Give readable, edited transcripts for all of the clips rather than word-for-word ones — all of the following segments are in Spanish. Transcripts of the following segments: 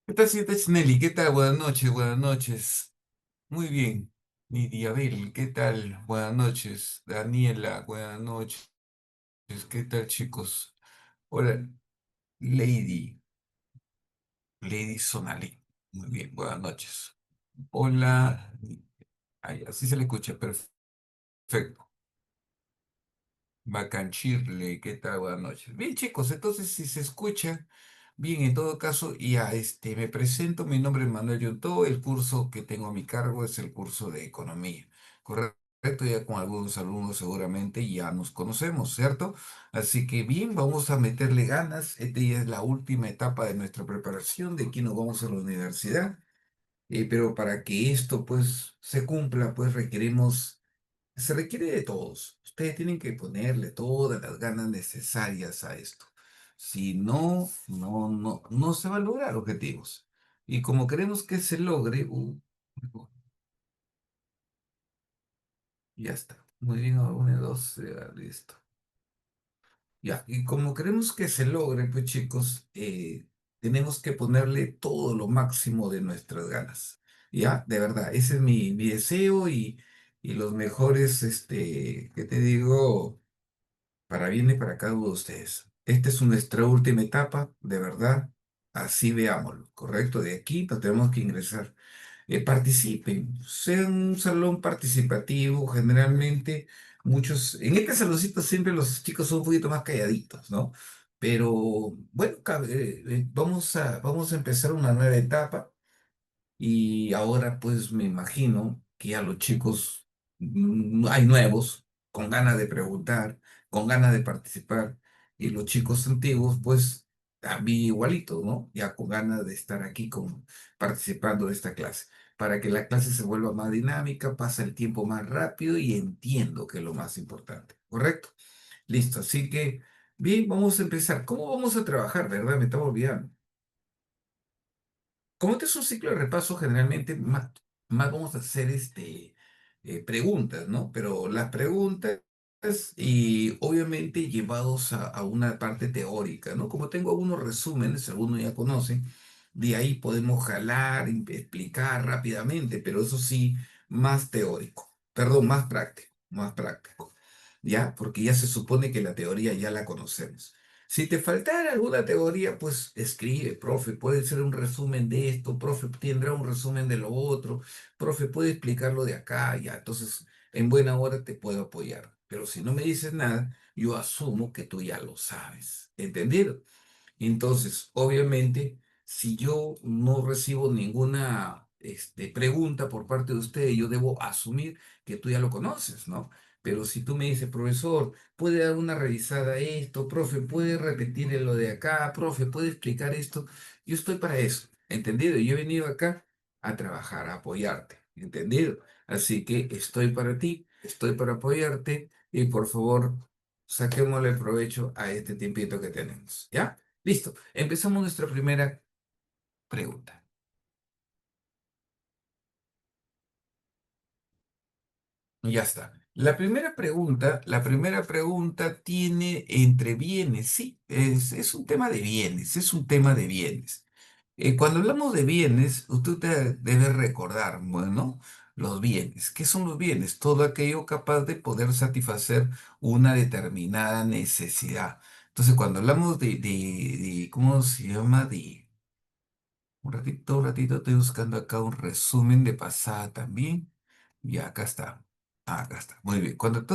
¿Qué tal, señorita Nelly? ¿Qué tal? Buenas noches, buenas noches. Muy bien. Abel, ¿qué tal? Buenas noches. Daniela, buenas noches. ¿Qué tal, chicos? Hola, Lady. Lady Sonali. Muy bien, buenas noches. Hola. Ay, así se le escucha, perfecto. Bacanchirle, ¿qué tal? Buenas noches. Bien, chicos, entonces si se escucha bien, en todo caso, ya me presento. Mi nombre es Manuel Yuntó. El curso que tengo a mi cargo es el curso de economía. Correcto, ya con algunos alumnos seguramente ya nos conocemos, ¿cierto? Así que bien, vamos a meterle ganas. Esta ya es la última etapa de nuestra preparación. De aquí nos vamos a la universidad. Pero para que esto pues se cumpla, pues requerimos se requiere de todos. Ustedes tienen que ponerle todas las ganas necesarias a esto. Si no, no se va a lograr objetivos. Y como queremos que se logre, ya está. Muy bien, uno, dos, ya, listo. Ya, y como queremos que se logre, pues chicos, tenemos que ponerle todo lo máximo de nuestras ganas. Ya, de verdad, ese es mi deseo y los mejores, ¿qué te digo? Para bien y para cada uno de ustedes. Esta es nuestra última etapa, de verdad. Así veámoslo, ¿correcto? De aquí nos tenemos que ingresar. Participen, sean un salón participativo. Generalmente, en este saloncito siempre los chicos son un poquito más calladitos, ¿no? Pero bueno, vamos a empezar una nueva etapa. Y ahora pues me imagino que a los chicos hay nuevos con ganas de preguntar, con ganas de participar, y los chicos antiguos pues también igualito, ¿no? Ya con ganas de estar aquí participando de esta clase, para que la clase se vuelva más dinámica, pasa el tiempo más rápido y entiendo que es lo más importante, ¿correcto? Listo, así que bien, vamos a empezar. ¿Cómo vamos a trabajar, verdad? Me estaba olvidando. Como este es un ciclo de repaso, generalmente más vamos a hacer preguntas, ¿no? Pero las preguntas y obviamente llevados a una parte teórica, ¿no? Como tengo algunos resúmenes, algunos ya conocen, de ahí podemos jalar, explicar rápidamente, pero eso sí, más teórico, perdón, más práctico, ¿ya? Porque ya se supone que la teoría ya la conocemos. Si te faltara alguna teoría, pues escribe, profe, puede ser un resumen de esto, profe, tendrá un resumen de lo otro, profe, puede explicarlo de acá, ya, entonces en buena hora te puedo apoyar. Pero si no me dices nada, yo asumo que tú ya lo sabes, ¿entendido? Entonces, obviamente, si yo no recibo ninguna pregunta por parte de usted, yo debo asumir que tú ya lo conoces, ¿no? Pero si tú me dices, profesor, ¿puede dar una revisada a esto? Profe, ¿puede repetir lo de acá? Profe, ¿puede explicar esto? Yo estoy para eso, ¿entendido? Yo he venido acá a trabajar, a apoyarte, ¿entendido? Así que estoy para ti, estoy para apoyarte y por favor, saquémosle provecho a este tiempito que tenemos, ¿ya? Listo, empezamos nuestra primera pregunta. Ya está. La primera pregunta tiene entre bienes, sí, es un tema de bienes, es un tema de bienes. Cuando hablamos de bienes, usted debe recordar, bueno, los bienes. ¿Qué son los bienes? Todo aquello capaz de poder satisfacer una determinada necesidad. Entonces, cuando hablamos ¿cómo se llama? Un ratito, estoy buscando acá un resumen de pasada también. Y acá está. Acá está. Muy bien. Cuando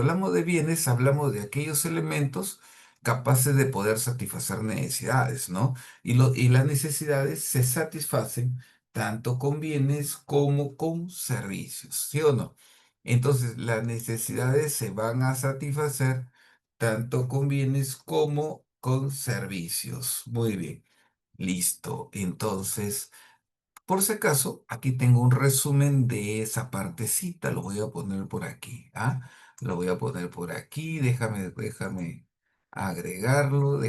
hablamos de bienes, hablamos de aquellos elementos capaces de poder satisfacer necesidades, ¿no? Y las necesidades se satisfacen tanto con bienes como con servicios, ¿sí o no? Entonces, las necesidades se van a satisfacer tanto con bienes como con servicios. Muy bien. Listo. Entonces, por si acaso, aquí tengo un resumen de esa partecita. Lo voy a poner por aquí. ¿Ah? Lo voy a poner por aquí. Déjame agregarlo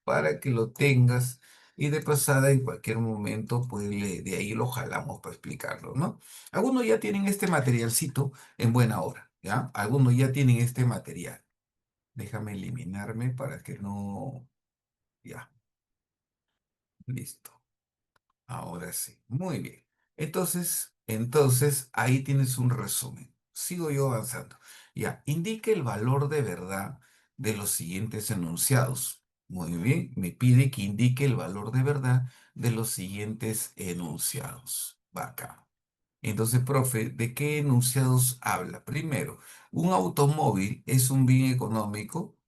para que lo tengas. Y de pasada, en cualquier momento, pues de ahí lo jalamos para explicarlo, ¿no? Algunos ya tienen este materialcito en buena hora, ¿ya? Algunos ya tienen este material. Déjame eliminarme para que no. Ya. Listo. Ahora sí. Muy bien. Entonces, ahí tienes un resumen. Sigo yo avanzando. Ya, indique el valor de verdad de los siguientes enunciados. Muy bien, me pide que indique el valor de verdad de los siguientes enunciados. Va acá. Entonces, profe, ¿de qué enunciados habla? Primero, ¿un automóvil es un bien económico?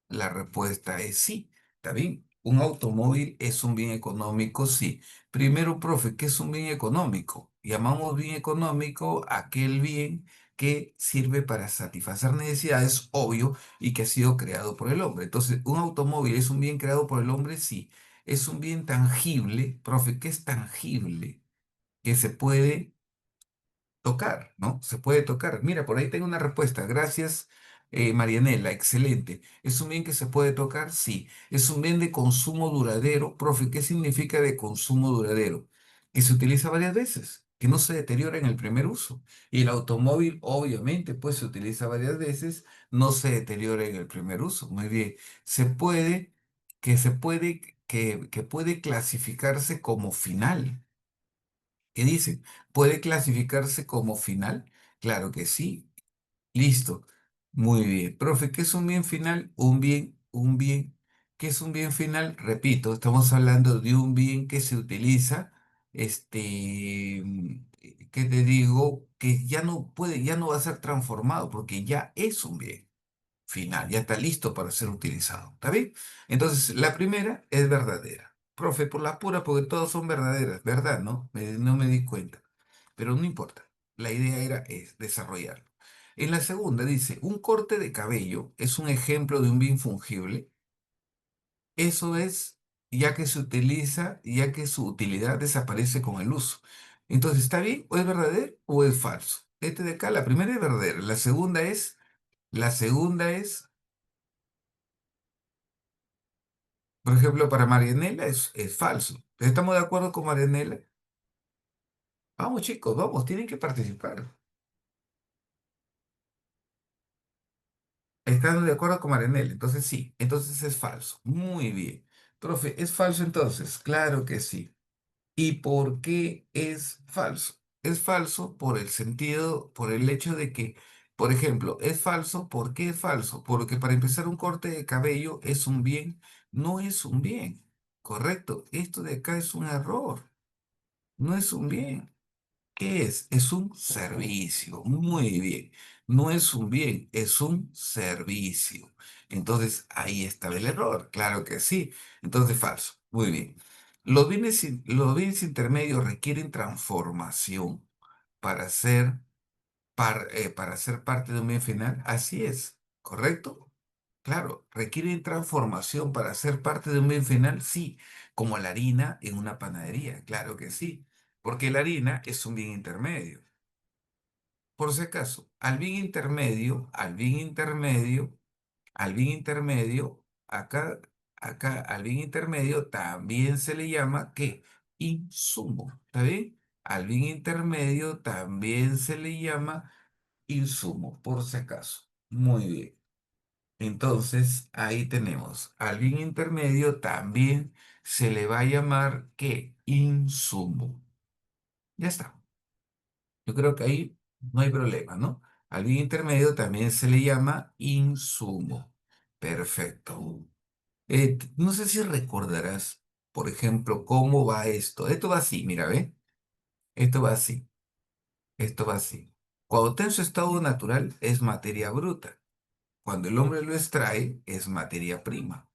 La respuesta es sí. ¿Está bien? ¿Un automóvil es un bien económico? Sí. Primero, profe, ¿qué es un bien económico? Llamamos bien económico aquel bien que sirve para satisfacer necesidades, obvio, y que ha sido creado por el hombre. Entonces, ¿un automóvil es un bien creado por el hombre? Sí. ¿Es un bien tangible? Profe, ¿qué es tangible? Que se puede tocar, ¿no? Se puede tocar. Mira, por ahí tengo una respuesta. Gracias, Marianela. Excelente. ¿Es un bien que se puede tocar? Sí. ¿Es un bien de consumo duradero? Profe, ¿qué significa de consumo duradero? Que se utiliza varias veces, que no se deteriora en el primer uso. Y el automóvil, obviamente, pues se utiliza varias veces, no se deteriora en el primer uso. Muy bien. Se puede, que puede clasificarse como final. ¿Qué dice? ¿Puede clasificarse como final? Claro que sí. Listo. Muy bien. Profe, ¿qué es un bien final? Un bien. ¿Qué es un bien final? Repito, estamos hablando de un bien que se utiliza, ¿qué te digo? Que ya no puede, ya no va a ser transformado porque ya es un bien final, ya está listo para ser utilizado. ¿Está bien? Entonces, la primera es verdadera. Profe, por la pura, porque todas son verdaderas, ¿verdad? ¿No? No me di cuenta. Pero no importa. La idea es desarrollarlo. En la segunda dice, un corte de cabello es un ejemplo de un bien fungible. Eso es ya que se utiliza, ya que su utilidad desaparece con el uso. Entonces, ¿está bien? ¿O es verdadero o es falso? Este de acá, la primera es verdadera. La segunda es por ejemplo, para Marianela es falso. ¿Estamos de acuerdo con Marianela? Vamos, chicos, vamos, tienen que participar. ¿Están de acuerdo con Marianela? Entonces sí, entonces es falso. Muy bien. Profe, ¿es falso entonces? Claro que sí. ¿Y por qué es falso? Es falso por el sentido, por el hecho de que, por ejemplo, es falso. ¿Por qué es falso? Porque para empezar un corte de cabello es un bien, no es un bien. Correcto. Esto de acá es un error. No es un bien. ¿Qué es? Es un servicio. Muy bien. No es un bien, es un servicio. Entonces, ahí estaba el error. Claro que sí. Entonces, falso. Muy bien. Los bienes intermedios requieren transformación para ser parte de un bien final. Así es. ¿Correcto? Claro, requieren transformación para ser parte de un bien final, sí, como la harina en una panadería, claro que sí, porque la harina es un bien intermedio. Por si acaso, al bien intermedio, al bien intermedio también se le llama ¿qué? Insumo, ¿está bien? Al bien intermedio también se le llama insumo, por si acaso. Muy bien. Entonces, ahí tenemos, al bien intermedio también se le va a llamar ¿qué? Insumo. Ya está. Yo creo que ahí no hay problema, ¿no? Al bien intermedio también se le llama insumo. Perfecto. No sé si recordarás, por ejemplo, cómo va esto. Esto va así, mira, ¿ve? Esto va así. Esto va así. Cuando está en su estado natural es materia bruta. Cuando el hombre lo extrae es materia prima.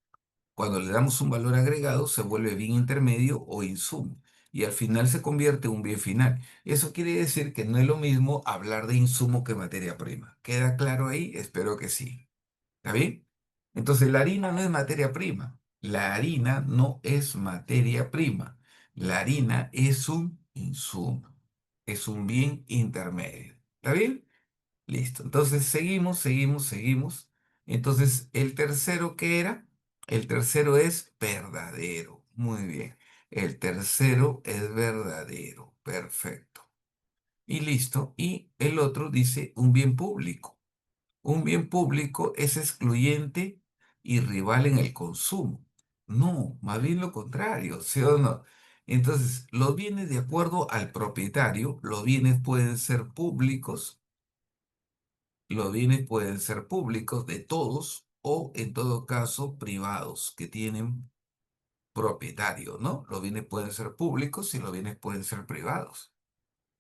Cuando le damos un valor agregado, se vuelve bien intermedio o insumo. Y al final se convierte en un bien final. Eso quiere decir que no es lo mismo hablar de insumo que materia prima. ¿Queda claro ahí? Espero que sí. ¿Está bien? Entonces, la harina no es materia prima. La harina no es materia prima. La harina es un insumo. Es un bien intermedio. ¿Está bien? Listo. Entonces seguimos, seguimos, seguimos. Entonces, el tercero, ¿qué era? El tercero es verdadero. Muy bien. El tercero es verdadero. Perfecto. Y listo. Y el otro dice un bien público. Un bien público es excluyente y rival en el consumo. No, más bien lo contrario, ¿sí o no? Entonces, los bienes de acuerdo al propietario, los bienes pueden ser públicos, los bienes pueden ser públicos de todos o en todo caso privados que tienen propietario, ¿no? Los bienes pueden ser públicos y los bienes pueden ser privados.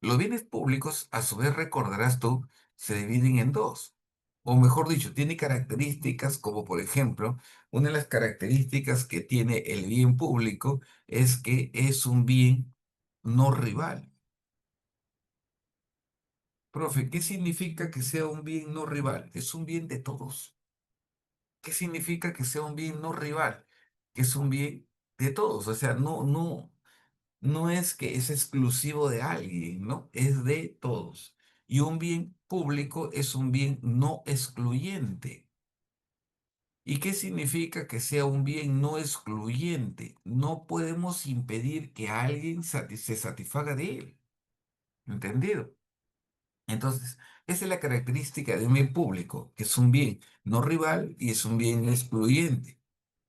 Los bienes públicos, a su vez, recordarás tú, se dividen en dos. O mejor dicho, tiene características como, por ejemplo, una de las características que tiene el bien público es que es un bien no rival. Profe, ¿qué significa que sea un bien no rival? Es un bien de todos. ¿Qué significa que sea un bien no rival? Que es un bien de todos. O sea, no es que es exclusivo de alguien, ¿no? Es de todos. Y un bien público es un bien no excluyente. ¿Y qué significa que sea un bien no excluyente? No podemos impedir que alguien se satisfaga de él. ¿Entendido? Entonces, esa es la característica de un bien público, que es un bien no rival y es un bien excluyente.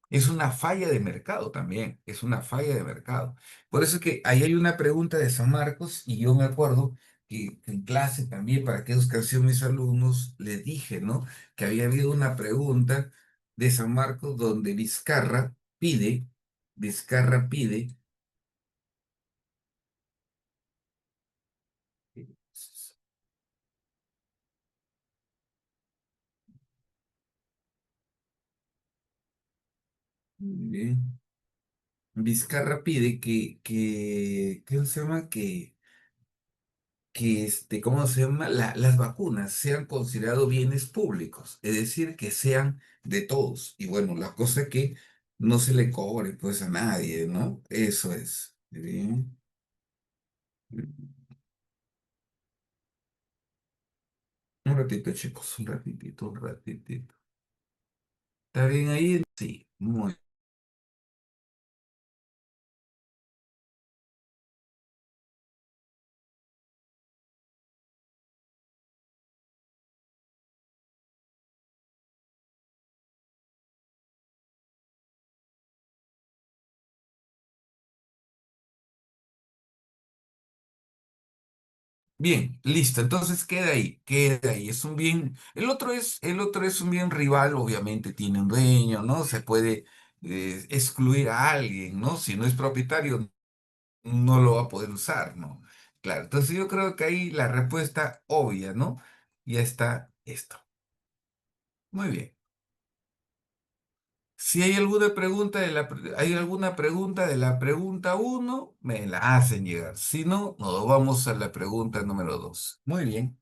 Es una falla de mercado también, es una falla de mercado. Por eso es que ahí hay una pregunta de San Marcos y yo me acuerdo que en clase también, para que que han sido mis alumnos, les dije, ¿no? Que había habido una pregunta de San Marcos donde Vizcarra pide, eh, eh, Vizcarra pide ¿qué se llama? ¿Cómo se llama? Las vacunas sean considerados bienes públicos, es decir, que sean de todos. Y bueno, la cosa es que no se le cobre pues a nadie, ¿no? Eso es. Bien. Un ratito, chicos, un ratitito, un ratitito. ¿Está bien ahí? Sí, muy bien, listo. Entonces queda ahí, queda ahí. Es un bien. El otro es un bien rival, obviamente tiene un dueño, ¿no? Se puede excluir a alguien, ¿no? Si no es propietario, no lo va a poder usar, ¿no? Claro, entonces yo creo que ahí la respuesta obvia, ¿no? Ya está esto. Muy bien. Si hay alguna pregunta hay alguna pregunta de la pregunta uno, me la hacen llegar. Si no, nos vamos a la pregunta número 2. Muy bien.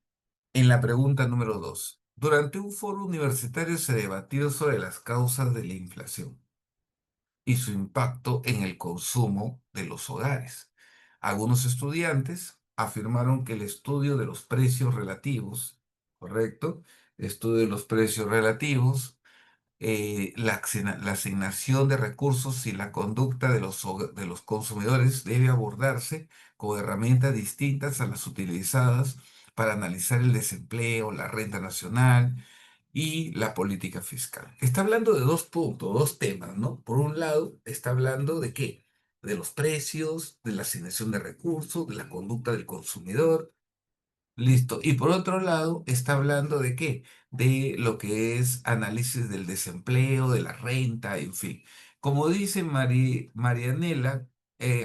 En la pregunta número 2, durante un foro universitario se debatió sobre las causas de la inflación y su impacto en el consumo de los hogares. Algunos estudiantes afirmaron que el estudio de los precios relativos, ¿correcto? Estudio de los precios relativos, la asignación de recursos y la conducta de los consumidores debe abordarse con herramientas distintas a las utilizadas para analizar el desempleo, la renta nacional y la política fiscal. Está hablando de dos puntos, dos temas, ¿no? Por un lado, está hablando de qué? De los precios, de la asignación de recursos, de la conducta del consumidor. Listo. Y por otro lado, está hablando de qué? De lo que es análisis del desempleo, de la renta, en fin. Como dice Marianela,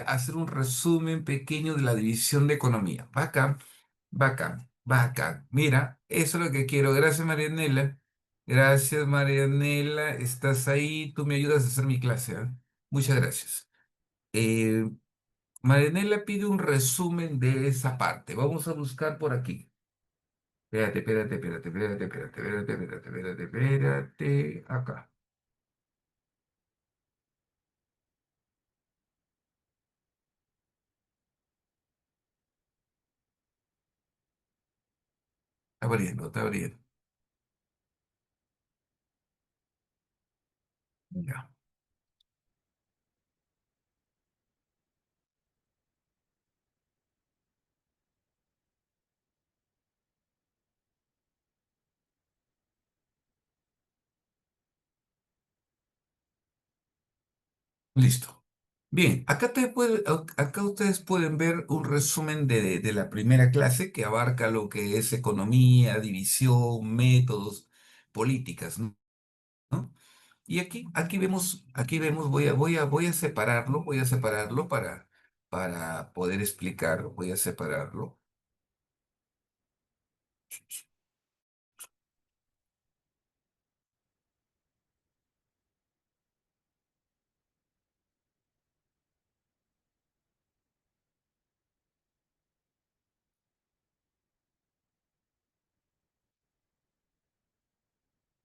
hacer un resumen pequeño de la división de economía. Bacán, bacán, bacán. Mira, eso es lo que quiero. Gracias, Marianela. Gracias, Marianela. Estás ahí. Tú me ayudas a hacer mi clase, ¿ah? Muchas gracias. Eh, Marianela pide un resumen de esa parte. Vamos a buscar por aquí. Espérate, espérate, espérate, espérate, espérate, espérate, espérate, espérate, espérate. Acá. Está abriendo, está abriendo. Ya. Listo. Bien, acá ustedes pueden ver un resumen de la primera clase que abarca lo que es economía, división, métodos, políticas, ¿no? Y aquí vemos, voy a separarlo para poder explicar, voy a separarlo.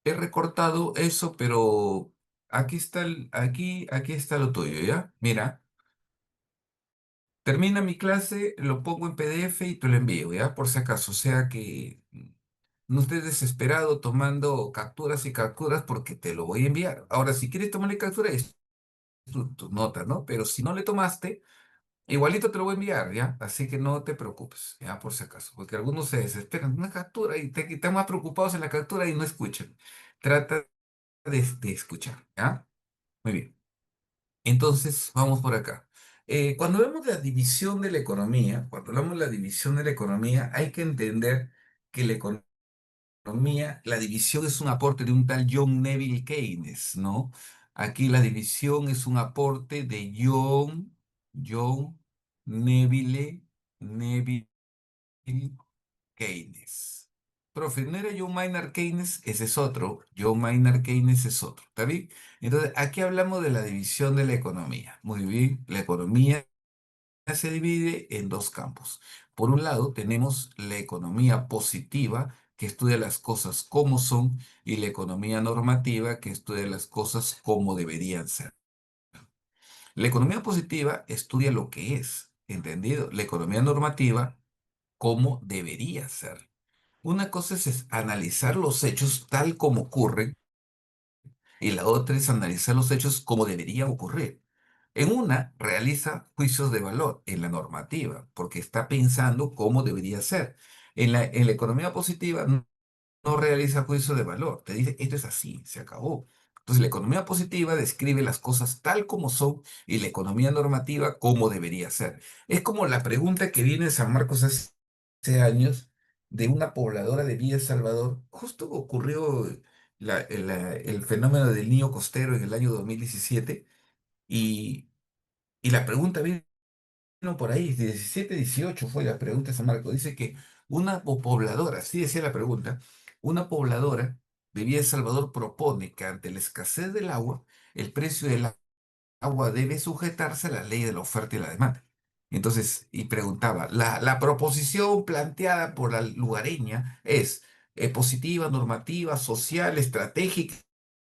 He recortado eso, pero aquí está lo tuyo, ¿ya? Mira, termina mi clase, lo pongo en PDF y te lo envío, ¿ya? Por si acaso, o sea que no estés desesperado tomando capturas y capturas porque te lo voy a enviar. Ahora, si quieres tomarle captura, es tu nota, ¿no? Pero si no le tomaste, igualito te lo voy a enviar, ¿ya? Así que no te preocupes, ¿ya? Por si acaso, porque algunos se desesperan, una captura y están más preocupados en la captura y no escuchan. Trata de escuchar, ¿ya? Muy bien. Entonces, vamos por acá. Cuando vemos la división de la economía, cuando hablamos de la división de la economía, hay que entender que la economía, la división es un aporte de un tal John Neville Keynes, ¿no? Aquí la división es un aporte de John Neville Keynes. Profe, no era John Maynard Keynes, ese es otro. John Maynard Keynes es otro, ¿está bien? Entonces, aquí hablamos de la división de la economía. Muy bien, la economía se divide en dos campos. Por un lado, tenemos la economía positiva, que estudia las cosas como son, y la economía normativa, que estudia las cosas como deberían ser. La economía positiva estudia lo que es, ¿entendido? La economía normativa, cómo debería ser. Una cosa es analizar los hechos tal como ocurren y la otra es analizar los hechos como deberían ocurrir. En una realiza juicios de valor en la normativa porque está pensando cómo debería ser. En la economía positiva no realiza juicio de valor, te dice esto es así, se acabó. Entonces la economía positiva describe las cosas tal como son y la economía normativa como debería ser. Es como la pregunta que viene de San Marcos hace años de una pobladora de Villa El Salvador. Justo ocurrió el fenómeno del niño costero en el año 2017 y, y la pregunta vino por ahí, 17, 18 fue la pregunta de San Marcos. Dice que una pobladora, así decía la pregunta, una pobladora de Villa El Salvador propone que ante la escasez del agua, el precio del agua debe sujetarse a la ley de la oferta y la demanda. Entonces, y preguntaba, la proposición planteada por la lugareña es positiva, normativa, social, estratégica,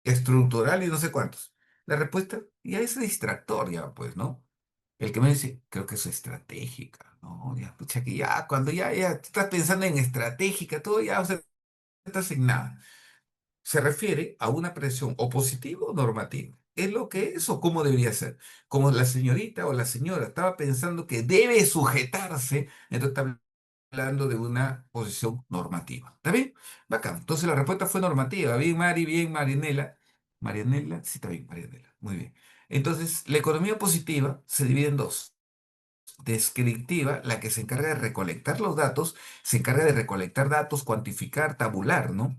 estructural y no sé cuántos. La respuesta ya es distractoria, pues, ¿no? El que me dice, creo que es estratégica, ¿no? Ya, pucha, que ya, cuando ya estás pensando en estratégica, todo ya, o sea, estás en nada. Se refiere a una presión o positiva o normativa. ¿Es lo que es o cómo debería ser? Como la señorita o la señora estaba pensando que debe sujetarse, entonces está hablando de una posición normativa. ¿Está bien? Bacán. Entonces la respuesta fue normativa. Bien, Mari, bien, Marinela. Marianela, sí, está bien, Marianela. Muy bien. Entonces, la economía positiva se divide en dos. Descriptiva, la que se encarga de recolectar los datos, se encarga de recolectar datos, cuantificar, tabular, ¿no?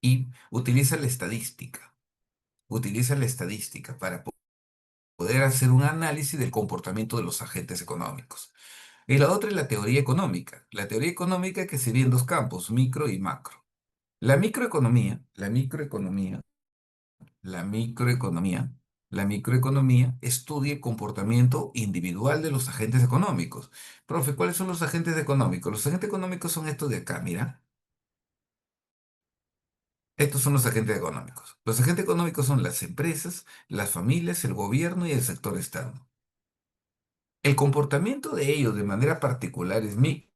Y utiliza la estadística para poder hacer un análisis del comportamiento de los agentes económicos. Y la otra es la teoría económica que se divide en dos campos, micro y macro. La microeconomía, la microeconomía estudia el comportamiento individual de los agentes económicos. Profe, ¿cuáles son los agentes económicos? Los agentes económicos son estos de acá, mira. Estos son los agentes económicos. Los agentes económicos son las empresas, las familias, el gobierno y el sector externo. El comportamiento de ellos de manera particular es micro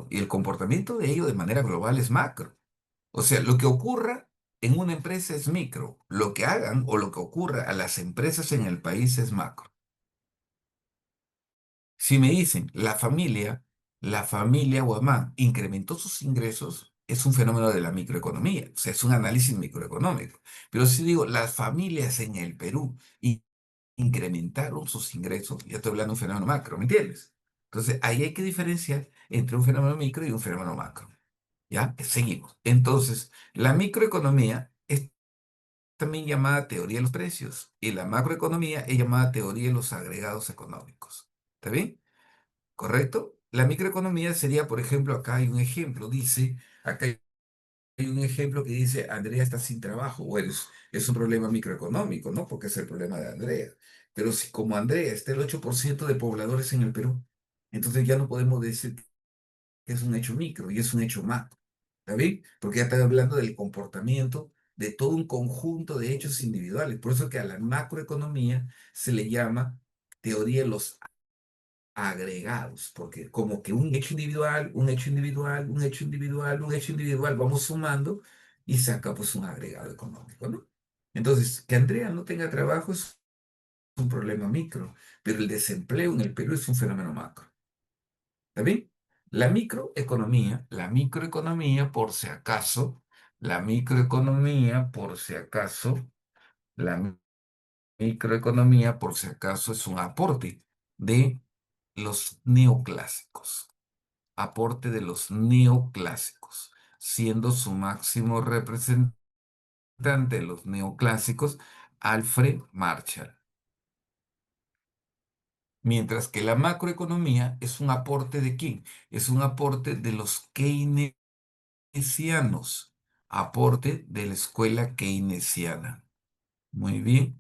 y el comportamiento de ellos de manera global es macro. O sea, lo que ocurra en una empresa es micro, lo que hagan o lo que ocurra a las empresas en el país es macro. Si me dicen la familia Guamán incrementó sus ingresos, es un fenómeno de la microeconomía, o sea, es un análisis microeconómico. Pero si digo las familias en el Perú incrementaron sus ingresos. Ya estoy hablando de un fenómeno macro, ¿me entiendes? Entonces, ahí hay que diferenciar entre un fenómeno micro y un fenómeno macro. ¿Ya? Seguimos. Entonces, la microeconomía es también llamada teoría de los precios y la macroeconomía es llamada teoría de los agregados económicos. ¿Está bien? ¿Correcto? La microeconomía sería, por ejemplo, acá hay un ejemplo, dice, acá hay un ejemplo que dice, Andrea está sin trabajo. Bueno, es un problema microeconómico, ¿no? Porque es el problema de Andrea. Pero si como Andrea está el 8% de pobladores en el Perú, entonces ya no podemos decir que es un hecho micro y es un hecho macro. ¿Está bien? Porque ya está hablando del comportamiento de todo un conjunto de hechos individuales. Por eso que a la macroeconomía se le llama teoría de los agregados, porque como que un hecho individual, un hecho individual, un hecho individual, un hecho individual, vamos sumando y saca pues un agregado económico, ¿no? Entonces, que Andrea no tenga trabajo es un problema micro, pero el desempleo en el Perú es un fenómeno macro. ¿Está bien? La microeconomía, por si acaso, la microeconomía, por si acaso, la microeconomía, por si acaso, es un aporte de los neoclásicos. Aporte de los neoclásicos, siendo su máximo representante de los neoclásicos Alfred Marshall. Mientras que la macroeconomía es un aporte de quién? Es un aporte de los keynesianos, aporte de la escuela keynesiana. Muy bien,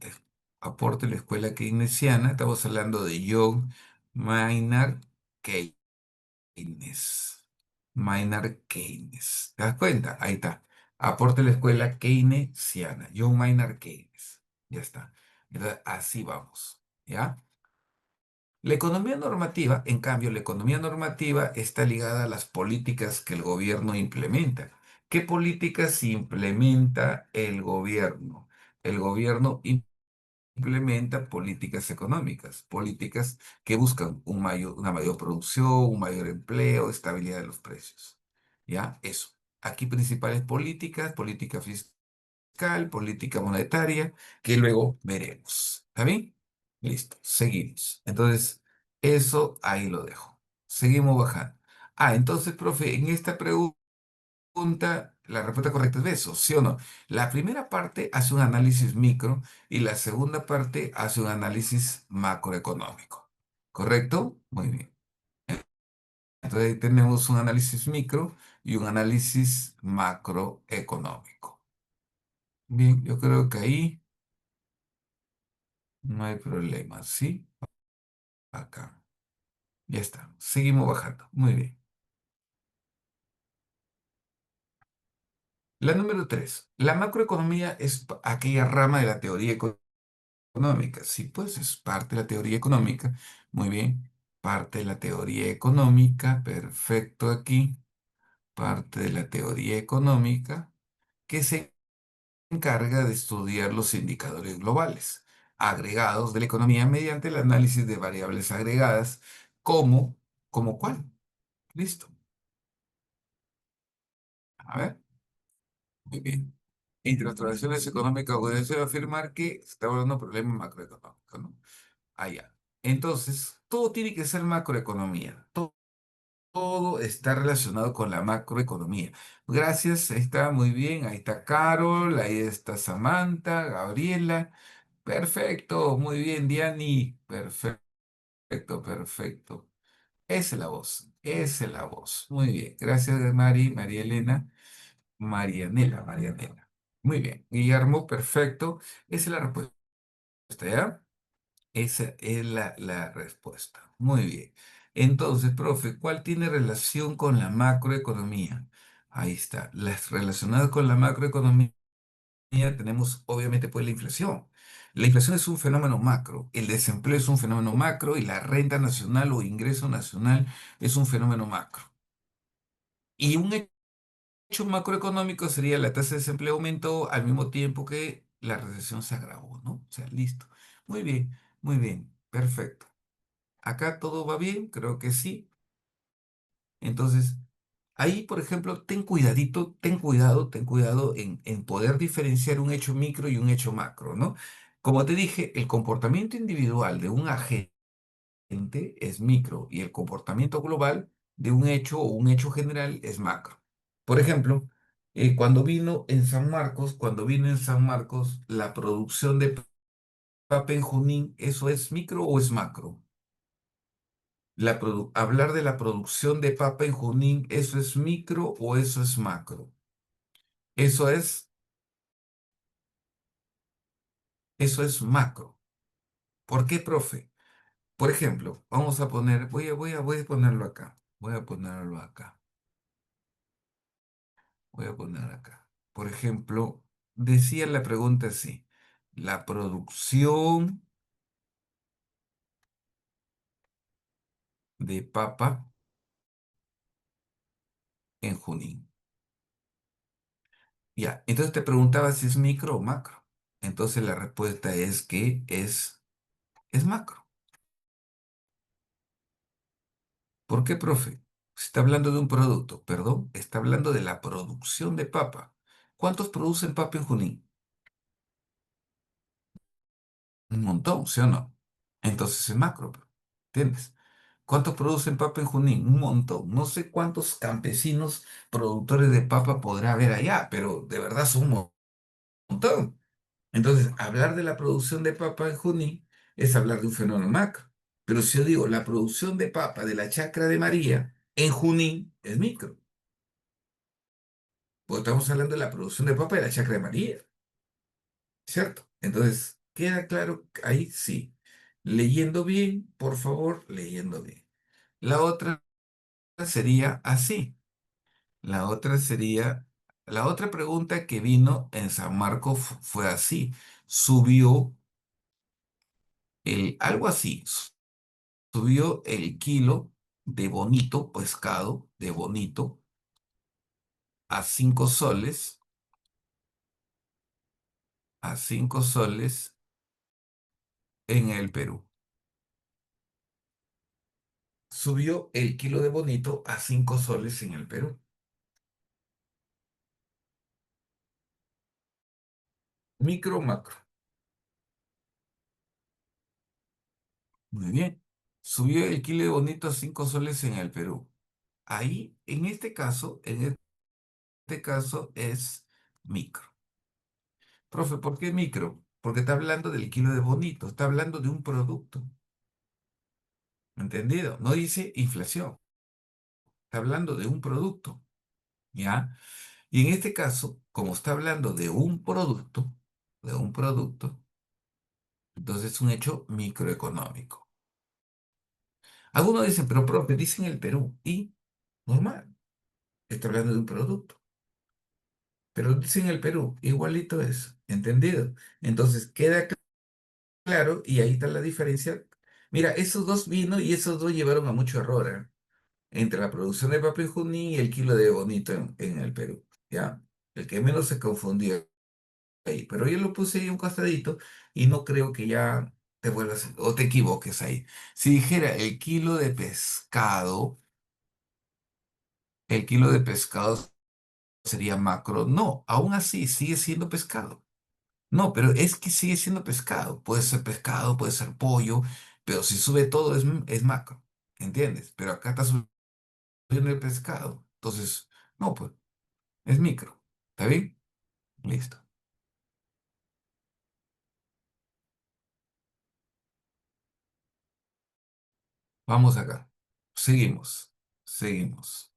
aporte de la escuela keynesiana, estamos hablando de John Maynard Keynes. Keynes. Maynard Keynes. ¿Te das cuenta? Ahí está. Aporte de la escuela keynesiana. John Maynard Keynes. Ya está. Entonces, así vamos. ¿Ya? La economía normativa, en cambio, la economía normativa está ligada a las políticas que el gobierno implementa. ¿Qué políticas implementa el gobierno? El gobierno implementa políticas económicas, políticas que buscan una mayor producción, un mayor empleo, estabilidad de los precios. ¿Ya? Eso. Aquí principales políticas, política fiscal, política monetaria, que luego veremos. ¿Está bien? Listo, seguimos. Entonces, eso ahí lo dejo. Seguimos bajando. Entonces, profe, en esta pregunta, la respuesta correcta es eso, ¿sí o no? La primera parte hace un análisis micro y la segunda parte hace un análisis macroeconómico. ¿Correcto? Muy bien. Entonces tenemos un análisis micro y un análisis macroeconómico. Bien, yo creo que ahí no hay problema, ¿sí? Acá. Ya está. Seguimos bajando. Muy bien. La número 3. La macroeconomía es aquella rama de la teoría económica. Sí, pues es parte de la teoría económica. Muy bien. Parte de la teoría económica. Perfecto aquí. Parte de la teoría económica que se encarga de estudiar los indicadores globales agregados de la economía mediante el análisis de variables agregadas como, ¿como cuál? Listo. A ver. Muy bien. Entre las transacciones económicas, deseo afirmar que está hablando de problemas macroeconómicos, ¿no? Allá. Entonces, todo tiene que ser macroeconomía. Todo está relacionado con la macroeconomía. Gracias, ahí está muy bien. Ahí está Carol, ahí está Samantha, Gabriela. Perfecto, muy bien, Diani. Perfecto, perfecto. Esa es la voz, esa es la voz. Muy bien. Gracias, María Elena. Marianela. Muy bien. Guillermo, perfecto. Esa es la respuesta, ¿ya? Esa es la respuesta. Muy bien. Entonces, profe, ¿cuál tiene relación con la macroeconomía? Ahí está. Las relacionadas con la macroeconomía tenemos obviamente pues la inflación. La inflación es un fenómeno macro, el desempleo es un fenómeno macro y la renta nacional o ingreso nacional es un fenómeno macro. Y un hecho macroeconómico sería la tasa de desempleo aumentó al mismo tiempo que la recesión se agravó, ¿no? O sea, listo. Muy bien, perfecto. Acá todo va bien, creo que sí. Entonces, ahí, por ejemplo, ten cuidadito, ten cuidado en poder diferenciar un hecho micro y un hecho macro, ¿no? Como te dije, el comportamiento individual de un agente es micro y el comportamiento global de un hecho o un hecho general es macro. Por ejemplo, cuando vino en San Marcos la producción de papa en Junín, ¿eso es micro o es macro? Hablar de la producción de papa en Junín, ¿eso es micro o eso es macro? Eso es, eso es macro. ¿Por qué, profe? Por ejemplo, vamos a poner, voy a ponerlo acá. Voy a ponerlo acá. Voy a poner acá. Por ejemplo, decía la pregunta así. La producción de papa en Junín. Ya, entonces te preguntaba si es micro o macro. Entonces la respuesta es que es macro. ¿Por qué, profe? Se está hablando de un producto, perdón, está hablando de la producción de papa. ¿Cuántos producen papa en Junín? Un montón, ¿sí o no? Entonces es macro, ¿entiendes? ¿Cuántos producen papa en Junín? Un montón. No sé cuántos campesinos productores de papa podrá haber allá, pero de verdad son un montón. Entonces, hablar de la producción de papa en Junín es hablar de un fenómeno macro. Pero si yo digo la producción de papa de la chacra de María en Junín es micro, porque estamos hablando de la producción de papa de la chacra de María, ¿cierto? Entonces, ¿queda claro? Ahí sí. Leyendo bien, por favor, leyendo bien. La otra sería así. La otra sería, la otra pregunta que vino en San Marcos fue así. Subió algo así, subió el kilo de bonito, pescado de bonito, a 5 soles, a 5 soles en el Perú. Subió el kilo de bonito a 5 soles en el Perú. Micro, macro. Muy bien. Subió el kilo de bonito a 5 soles en el Perú. Ahí, en este caso es micro. Profe, ¿por qué micro? Porque está hablando del kilo de bonito, está hablando de un producto. ¿Entendido? No dice inflación, está hablando de un producto. ¿Ya? Y en este caso, como está hablando de un producto, entonces es un hecho microeconómico. Algunos dicen, pero profe, dicen el Perú. Y normal, está hablando de un producto. Pero dicen el Perú, igualito es. ¿Entendido? Entonces queda claro, y ahí está la diferencia. Mira, esos dos vino y esos dos llevaron a mucho error, entre la producción de papel Junín y el kilo de bonito en el Perú, ¿ya? El que menos se confundió ahí, pero yo lo puse ahí un costadito y no creo que ya te vuelvas o te equivoques ahí. Si dijera el kilo de pescado sería macro. No, aún así sigue siendo pescado. No, pero es que sigue siendo pescado. Puede ser pescado, puede ser pollo, pero si sube todo es macro, ¿entiendes? Pero acá está subiendo el pescado. Entonces, no, pues, es micro. ¿Está bien? Listo. Vamos acá. Seguimos. Seguimos.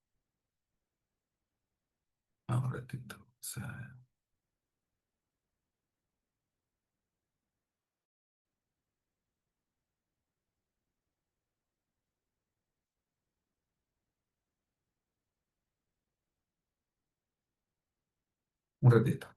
Un ratito. O sea, un ratito.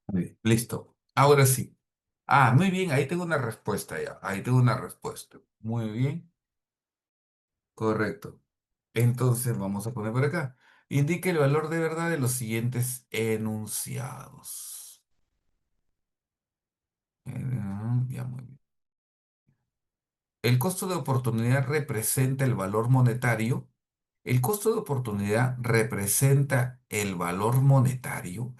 Muy bien, listo. Ahora sí. Ah, muy bien, ahí tengo una respuesta ya. Ahí tengo una respuesta. Muy bien, correcto. Entonces vamos a poner por acá. Indique el valor de verdad de los siguientes enunciados. Ya, muy bien. El costo de oportunidad representa el valor monetario. El costo de oportunidad representa el valor monetario.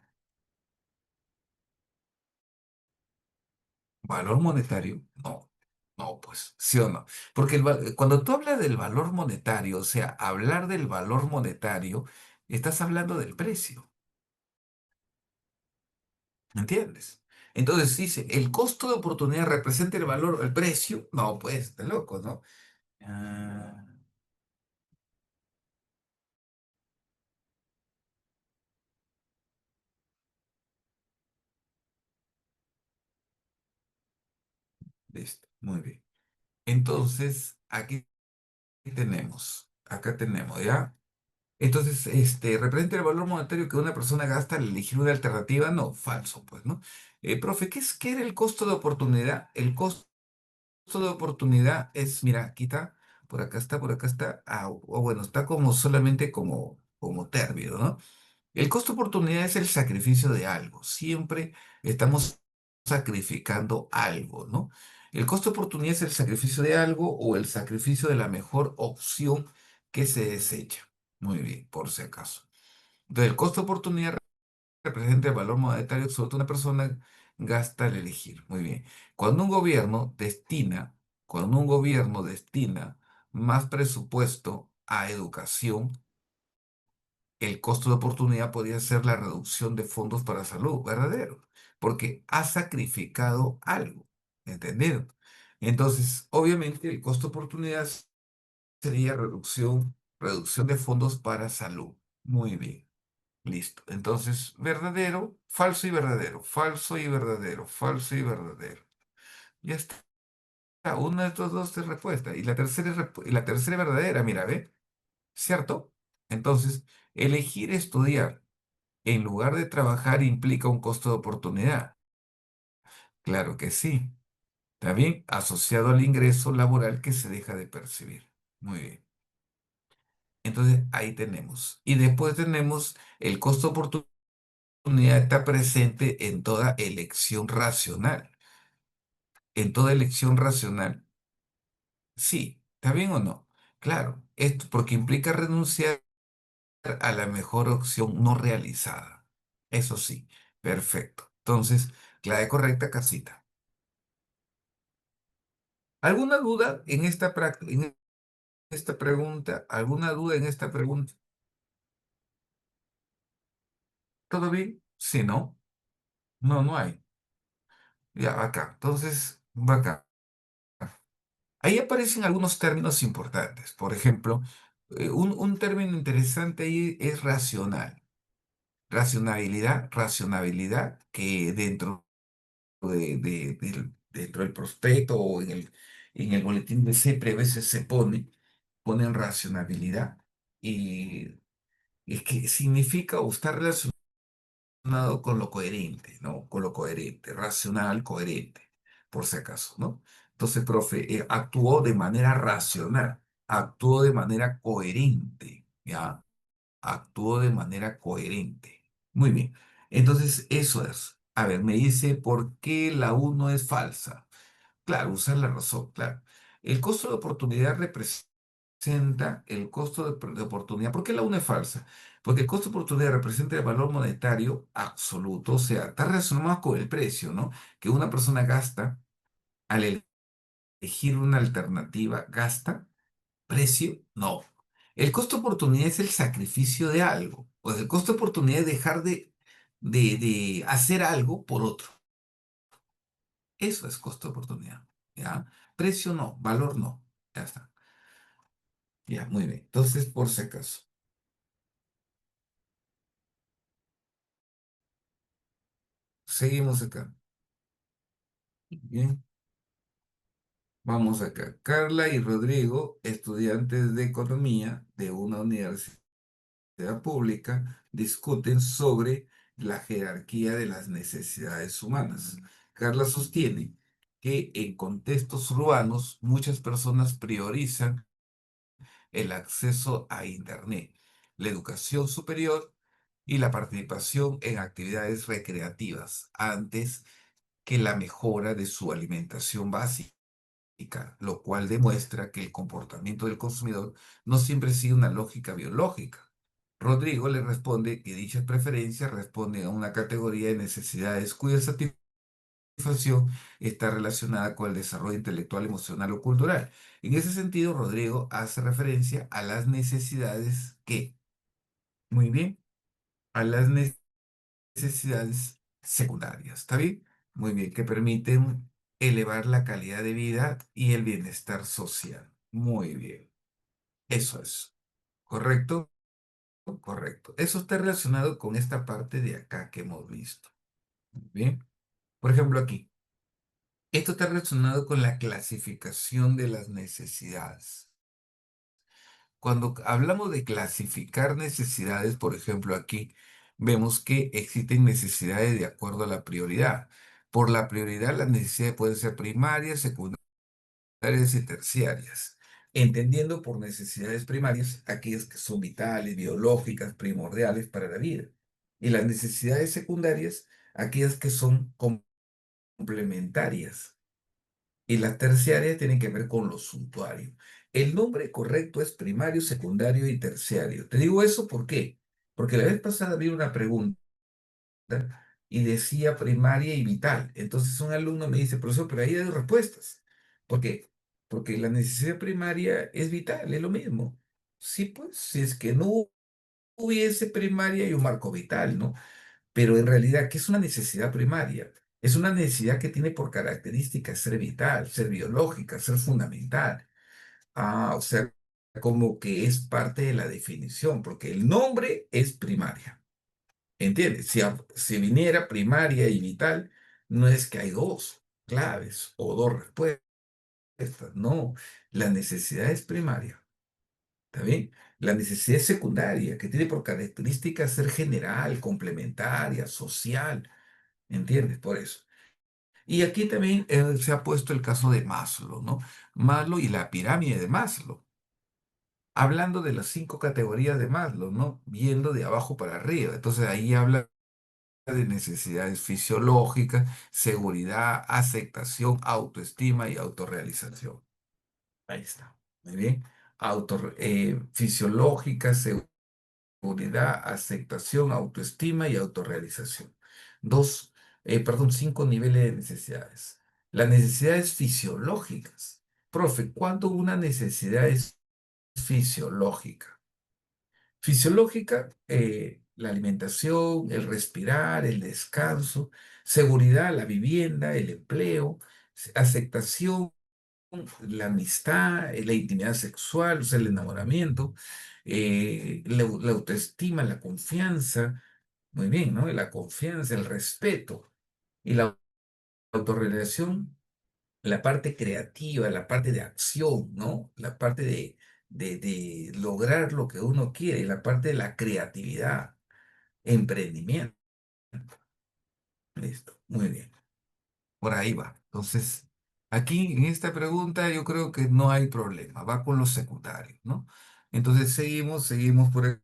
¿Valor monetario? No, no, pues, ¿sí o no? Porque cuando tú hablas del valor monetario, o sea, hablar del valor monetario, estás hablando del precio, ¿me entiendes? Entonces dice, ¿el costo de oportunidad representa el valor, el precio? No, pues, está loco, ¿no? Ah, listo, muy bien. Entonces, acá tenemos, ¿ya? Entonces, ¿representa el valor monetario que una persona gasta al elegir una alternativa? No, falso, pues, ¿no? Profe, ¿qué era el costo de oportunidad? El costo de oportunidad es, mira, aquí está, por acá está, o bueno, está como solamente como término, ¿no? El costo de oportunidad es el sacrificio de algo. Siempre estamos sacrificando algo, ¿no? El costo de oportunidad es el sacrificio de algo o el sacrificio de la mejor opción que se desecha. Muy bien, por si acaso. Entonces, el costo de oportunidad representa el valor monetario absoluto que una persona gasta al elegir. Muy bien. Cuando un gobierno destina, cuando un gobierno destina más presupuesto a educación, el costo de oportunidad podría ser la reducción de fondos para salud, verdadero, porque ha sacrificado algo, ¿entendido? Entonces, obviamente, el costo de oportunidad sería reducción de fondos para salud. Muy bien, listo. Entonces, verdadero, falso y verdadero, falso y verdadero, falso y verdadero. Ya está. Una de estas dos es respuesta. Y la tercera es verdadera, mira, ¿ve? ¿Cierto? Entonces, elegir estudiar en lugar de trabajar implica un costo de oportunidad. Claro que sí. También asociado al ingreso laboral que se deja de percibir. Muy bien. Entonces ahí tenemos. Y después tenemos el costo de oportunidad está presente en toda elección racional. En toda elección racional. Sí. ¿Está bien o no? Claro. Esto porque implica renunciar a la mejor opción no realizada. Eso sí. Perfecto. Entonces, clave correcta, casita. ¿Alguna duda en en esta pregunta? ¿Alguna duda en esta pregunta? ¿Todo bien? Sí, ¿no? No, no hay. Ya, acá. Entonces, va acá. Ahí aparecen algunos términos importantes. Por ejemplo, un término interesante ahí es racional. Racionabilidad, que dentro del prospecto o en el boletín de siempre a veces ponen racionabilidad. Y es que significa o está relacionado con lo coherente, ¿no? Con lo coherente, racional, coherente, por si acaso, ¿no? Entonces, profe, actuó de manera racional, actuó de manera coherente, ¿ya? Actuó de manera coherente. Muy bien. Entonces, eso es. A ver, me dice, ¿por qué la uno es falsa? Claro, usar la razón, claro. El costo de oportunidad representa el costo de oportunidad. ¿Por qué la una es falsa? Porque el costo de oportunidad representa el valor monetario absoluto, o sea, está relacionado con el precio, ¿no? Que una persona gasta al elegir una alternativa, gasta, precio, no. El costo de oportunidad es el sacrificio de algo. O sea, el costo de oportunidad es dejar de hacer algo por otro. Eso es costo de oportunidad, ¿ya? Precio no, valor no. Ya está. Ya, muy bien. Entonces, por si acaso, seguimos acá. Bien, vamos acá. Carla y Rodrigo, estudiantes de economía de una universidad pública, discuten sobre la jerarquía de las necesidades humanas. Carla sostiene que en contextos urbanos muchas personas priorizan el acceso a Internet, la educación superior y la participación en actividades recreativas antes que la mejora de su alimentación básica, lo cual demuestra que el comportamiento del consumidor no siempre sigue una lógica biológica. Rodrigo le responde que dichas preferencias responden a una categoría de necesidades cuya satisfacción está relacionada con el desarrollo intelectual, emocional o cultural. En ese sentido, Rodrigo hace referencia a las necesidades que, muy bien, a las necesidades secundarias, ¿está bien? Muy bien, que permiten elevar la calidad de vida y el bienestar social. Muy bien, eso es. ¿Correcto? Correcto. Eso está relacionado con esta parte de acá que hemos visto. Muy bien. Por ejemplo, aquí. Esto está relacionado con la clasificación de las necesidades. Cuando hablamos de clasificar necesidades, por ejemplo, aquí vemos que existen necesidades de acuerdo a la prioridad. Por la prioridad, las necesidades pueden ser primarias, secundarias y terciarias. Entendiendo por necesidades primarias aquellas que son vitales, biológicas, primordiales para la vida. Y las necesidades secundarias, aquellas que son complementarias. Y las terciarias tienen que ver con lo suntuario. El nombre correcto es primario, secundario y terciario. Te digo eso ¿por qué? Porque la vez pasada vi una pregunta y decía primaria y vital. Entonces un alumno me dice, profesor, pero ahí hay dos respuestas. ¿Por qué? Porque la necesidad primaria es vital, es lo mismo. Sí, pues, si es que no hubiese primaria, yo marco vital, ¿no? Pero en realidad, ¿qué es una necesidad primaria? Es una necesidad que tiene por característica ser vital, ser biológica, ser fundamental. Ah, o sea, como que es parte de la definición, porque el nombre es primaria. ¿Entiendes? Si viniera primaria y vital, no es que hay dos claves o dos respuestas. No, la necesidad es primaria. ¿Está bien? La necesidad es secundaria, que tiene por característica ser general, complementaria, social. ¿Entiendes? Por eso. Y aquí también se ha puesto el caso de Maslow, ¿no? Maslow y la pirámide de Maslow. Hablando de las cinco categorías de Maslow, ¿no? Viendo de abajo para arriba. Entonces ahí habla de necesidades fisiológicas, seguridad, aceptación, autoestima y autorrealización. Ahí está. Muy bien. Fisiológica, seguridad, aceptación, autoestima y autorrealización. Perdón, cinco niveles de necesidades. Las necesidades fisiológicas. Profe, ¿cuánto una necesidad es fisiológica? Fisiológica, la alimentación, el respirar, el descanso, seguridad, la vivienda, el empleo, aceptación, la amistad, la intimidad sexual, o sea, el enamoramiento, la autoestima, la confianza, muy bien, ¿no? La confianza, el respeto y la autorrealización, la parte creativa, la parte de acción, ¿no? La parte de lograr lo que uno quiere, la parte de la creatividad, emprendimiento. Listo, muy bien. Por ahí va. Entonces, aquí en esta pregunta yo creo que no hay problema, va con los secundarios, ¿no? Entonces seguimos por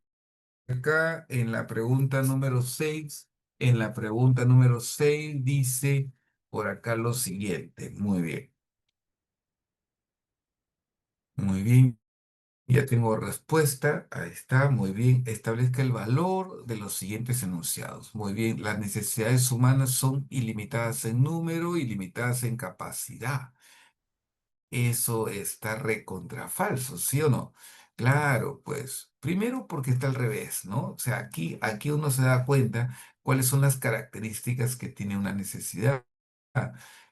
acá en la pregunta número 6. En la pregunta número 6 dice por acá lo siguiente. Muy bien, muy bien. Ya tengo respuesta. Ahí está, muy bien. Establezca el valor de los siguientes enunciados. Muy bien, las necesidades humanas son ilimitadas en número, ilimitadas en capacidad. Eso está recontra falso, ¿sí o no? Claro, pues primero porque está al revés, ¿no? O sea, aquí uno se da cuenta cuáles son las características que tiene una necesidad.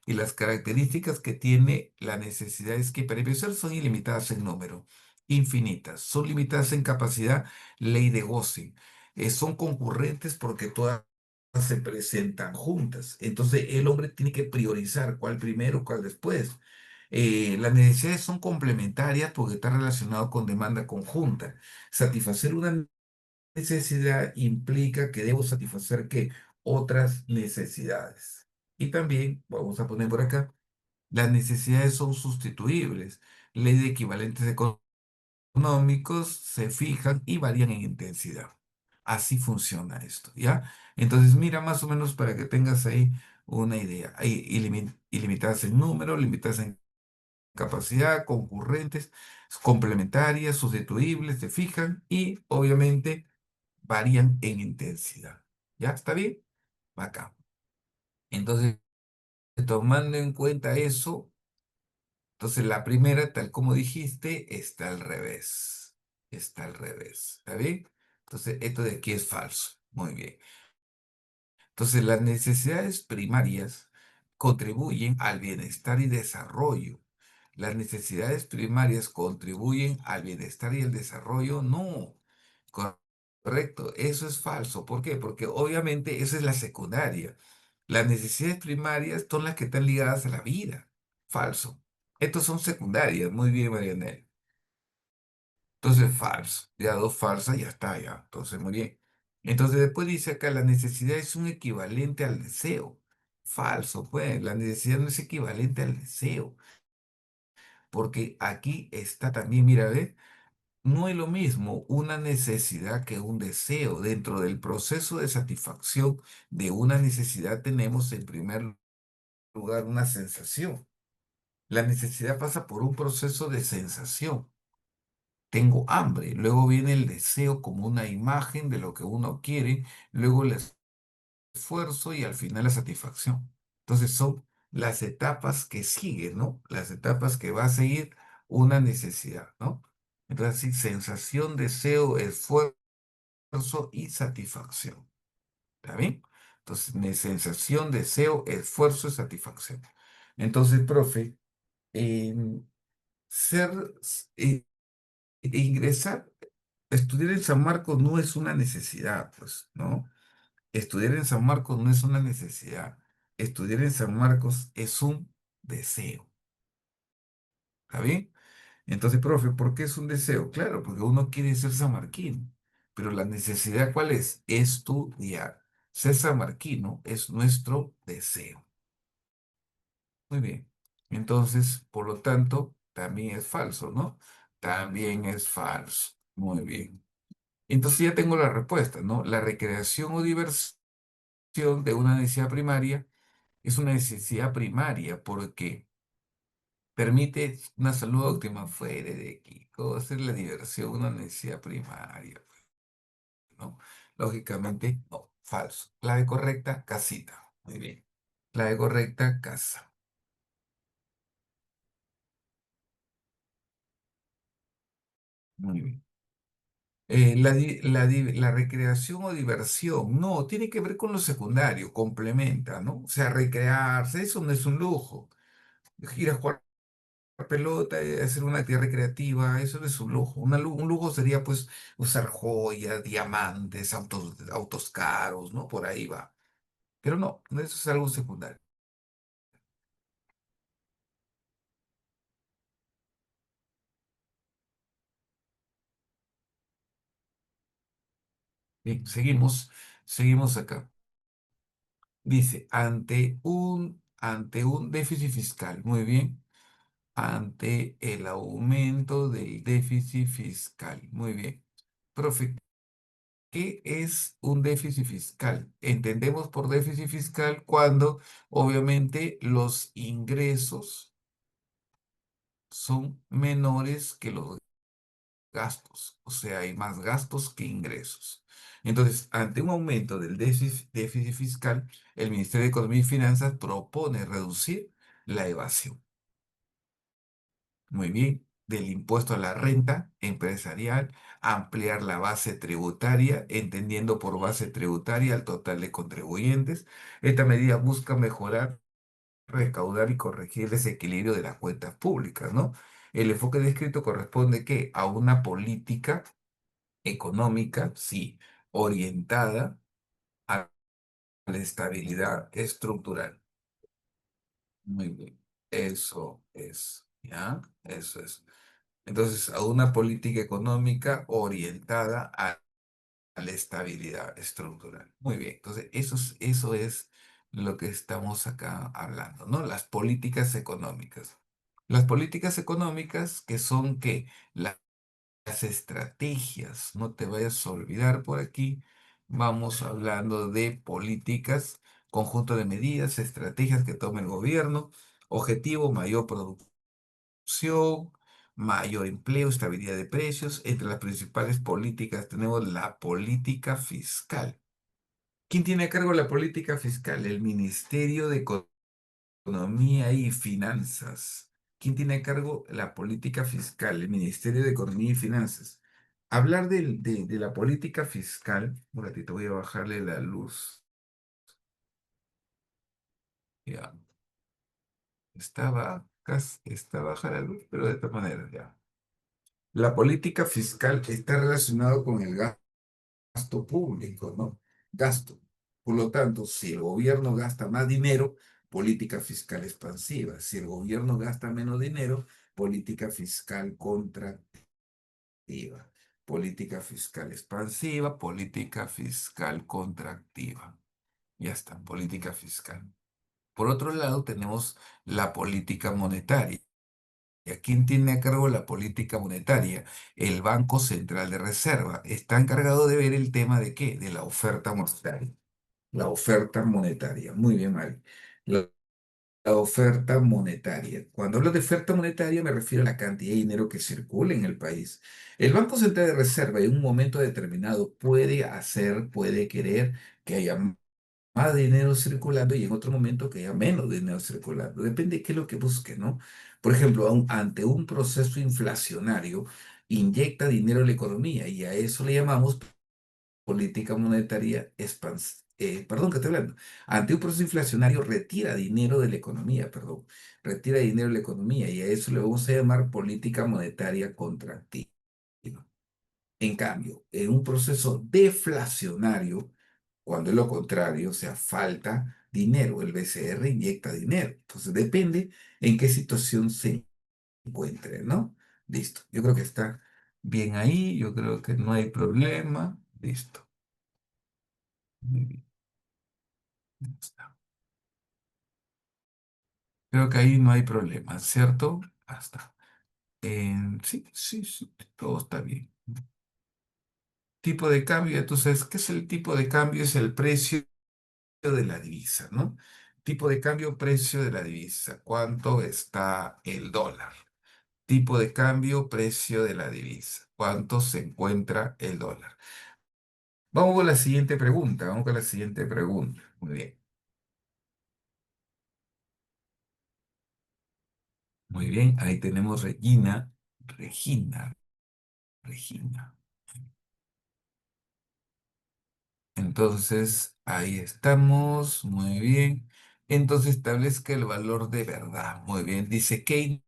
Y las características que tiene la necesidad es que para empezar son ilimitadas en número, infinitas, son limitadas en capacidad, ley de Gaussian. Son concurrentes porque todas se presentan juntas. Entonces el hombre tiene que priorizar cuál primero, cuál después. Las necesidades son complementarias porque están relacionadas con demanda conjunta. Satisfacer una necesidad implica que debo satisfacer ¿qué? Otras necesidades. Y también, vamos a poner por acá, las necesidades son sustituibles. Ley de equivalentes económicos se fijan y varían en intensidad. Así funciona esto, ¿ya? Entonces, mira más o menos para que tengas ahí una idea. Hay ilimitadas en número, limitadas en capacidad, concurrentes, complementarias, sustituibles, se fijan y obviamente varían en intensidad. ¿Ya? ¿Está bien? Acá. Entonces, tomando en cuenta eso, entonces la primera, tal como dijiste, está al revés. Está al revés. ¿Está bien? Entonces, esto de aquí es falso. Muy bien. Entonces, las necesidades primarias contribuyen al bienestar y desarrollo. Las necesidades primarias contribuyen al bienestar y el desarrollo. No. Correcto. Eso es falso. ¿Por qué? Porque obviamente esa es la secundaria. Las necesidades primarias son las que están ligadas a la vida. Falso. Estos son secundarias. Muy bien, Marianela. Entonces, falso. Ya dos falsas, ya está, ya. Entonces, muy bien. Entonces, después dice acá, la necesidad es un equivalente al deseo. Falso, pues. La necesidad no es equivalente al deseo. Porque aquí está también, mira, ¿ves? No es lo mismo una necesidad que un deseo. Dentro del proceso de satisfacción de una necesidad tenemos en primer lugar una sensación. La necesidad pasa por un proceso de sensación. Tengo hambre, luego viene el deseo como una imagen de lo que uno quiere, luego el esfuerzo y al final la satisfacción. Entonces son las etapas que siguen, ¿no? Las etapas que va a seguir una necesidad, ¿no? Entonces, sí, sensación, deseo, esfuerzo y satisfacción. ¿Está bien? Entonces, sensación, deseo, esfuerzo y satisfacción. Entonces, profe, em, ser, eh, ingresar, estudiar en San Marcos no es una necesidad, pues, ¿no? Estudiar en San Marcos no es una necesidad. Estudiar en San Marcos es un deseo. ¿Está bien? Entonces, profe, ¿por qué es un deseo? Claro, porque uno quiere ser sanmarquino. Pero la necesidad, ¿cuál es? Estudiar. Ser sanmarquino es nuestro deseo. Muy bien. Entonces, por lo tanto, también es falso, ¿no? También es falso. Muy bien. Entonces ya tengo la respuesta, ¿no? La recreación o diversión de una necesidad primaria es una necesidad primaria porque permite una salud óptima fuera de aquí. ¿Cómo hacer la diversión una necesidad primaria? ¿No? Lógicamente, no, falso. Clave correcta, casita. Muy bien. Clave correcta, casa. Muy bien. La recreación o diversión, no, tiene que ver con lo secundario, complementa, ¿no? O sea, recrearse, eso no es un lujo. Ir a jugar pelota, hacer una actividad recreativa, eso no es un lujo. Un lujo sería pues usar joyas, diamantes, autos caros, ¿no? Por ahí va. Pero no, eso es algo secundario. Bien, seguimos acá. Dice, ante un déficit fiscal, muy bien, ante el aumento del déficit fiscal, muy bien. Profe, ¿qué es un déficit fiscal? Entendemos por déficit fiscal cuando obviamente los ingresos son menores que los gastos, o sea, hay más gastos que ingresos. Entonces, ante un aumento del déficit fiscal, el Ministerio de Economía y Finanzas propone reducir la evasión. Muy bien, del impuesto a la renta empresarial, ampliar la base tributaria, entendiendo por base tributaria al total de contribuyentes. Esta medida busca mejorar, recaudar y corregir el desequilibrio de las cuentas públicas, ¿no? El enfoque descrito corresponde que a una política económica, sí, orientada a la estabilidad estructural. Muy bien, eso es, ¿ya? Eso es. Entonces, a una política económica orientada a la estabilidad estructural. Muy bien, entonces eso es lo que estamos acá hablando, ¿no? Las políticas económicas. Las políticas económicas que son que las estrategias, no te vayas a olvidar por aquí, vamos hablando de políticas, conjunto de medidas, estrategias que tome el gobierno, objetivo, mayor producción, mayor empleo, estabilidad de precios. Entre las principales políticas tenemos la política fiscal. ¿Quién tiene a cargo la política fiscal? El Ministerio de Economía y Finanzas. ¿Quién tiene a cargo la política fiscal? El Ministerio de Economía y Finanzas. Hablar de la política fiscal, un ratito voy a bajarle la luz. Ya, está baja la luz, pero de esta manera, ya. La política fiscal está relacionada con el gasto público, ¿no? Gasto. Por lo tanto, si el gobierno gasta más dinero, política fiscal expansiva. Si el gobierno gasta menos dinero, política fiscal contractiva. Política fiscal expansiva, política fiscal contractiva. Ya está, política fiscal. Por otro lado, tenemos la política monetaria. ¿Y a quién tiene a cargo la política monetaria? El Banco Central de Reserva. Está encargado de ver el tema de qué? De la oferta monetaria. La oferta monetaria. Muy bien, Mari. La oferta monetaria. Cuando hablo de oferta monetaria me refiero a la cantidad de dinero que circula en el país. El Banco Central de Reserva en un momento determinado puede hacer, puede querer que haya más dinero circulando y en otro momento que haya menos dinero circulando. Depende de qué es lo que busque, ¿no? Por ejemplo, ante un proceso inflacionario, inyecta dinero en la economía y a eso le llamamos política monetaria expansiva. Perdón, que estoy hablando. Ante un proceso inflacionario, retira dinero de la economía, perdón. Retira dinero de la economía y a eso le vamos a llamar política monetaria contractiva. En cambio, en un proceso deflacionario, cuando es lo contrario, o sea, falta dinero, el BCR inyecta dinero. Entonces depende en qué situación se encuentre, ¿no? Listo. Yo creo que está bien ahí, yo creo que no hay problema. Listo. Muy bien. Ya está. Creo que ahí no hay problema, ¿cierto? Hasta. Sí, sí, sí, todo está bien. Tipo de cambio, entonces, ¿qué es el tipo de cambio? Es el precio de la divisa, ¿no? Tipo de cambio, precio de la divisa. ¿Cuánto está el dólar? Tipo de cambio, precio de la divisa. ¿Cuánto se encuentra el dólar? Vamos con la siguiente pregunta. Vamos con la siguiente pregunta. Muy bien. Muy bien. Ahí tenemos Regina. Regina. Regina. Entonces, ahí estamos. Muy bien. Entonces, establezca el valor de verdad. Muy bien. Dice Keynes.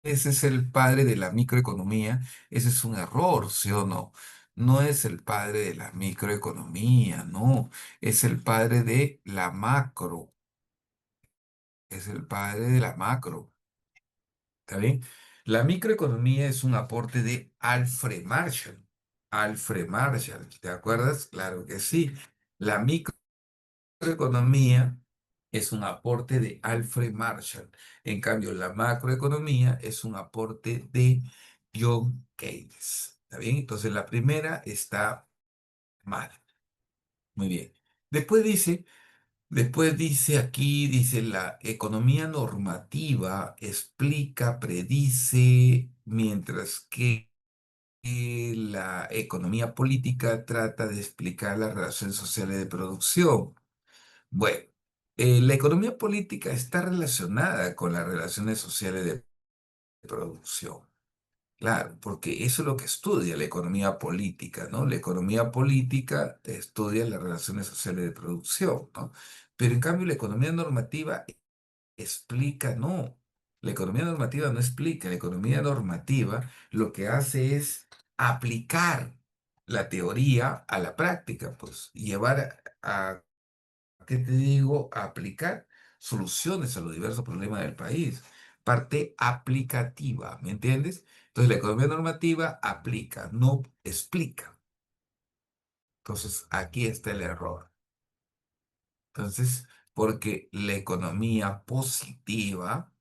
Ese es el padre de la microeconomía. Ese es un error, ¿sí o no? No es el padre de la microeconomía, no. Es el padre de la macro. Es el padre de la macro. ¿Está bien? La microeconomía es un aporte de Alfred Marshall. Alfred Marshall, ¿te acuerdas? Claro que sí. La microeconomía es un aporte de Alfred Marshall. En cambio, la macroeconomía es un aporte de John Keynes. ¿Está bien? Entonces, la primera está mal. Muy bien. Después dice, después dice aquí, dice la economía normativa explica, predice, mientras que la economía política trata de explicar las relaciones sociales de producción. Bueno, la economía política está relacionada con las relaciones sociales de producción. Claro, porque eso es lo que estudia la economía política, ¿no? La economía política estudia las relaciones sociales de producción, ¿no? Pero en cambio la economía normativa explica, no. La economía normativa no explica, la economía normativa lo que hace es aplicar la teoría a la práctica, pues, y llevar ¿qué te digo? A aplicar soluciones a los diversos problemas del país. Parte aplicativa, ¿me entiendes? Entonces la economía normativa aplica, no explica. Entonces, aquí está el error. Entonces, porque la economía positiva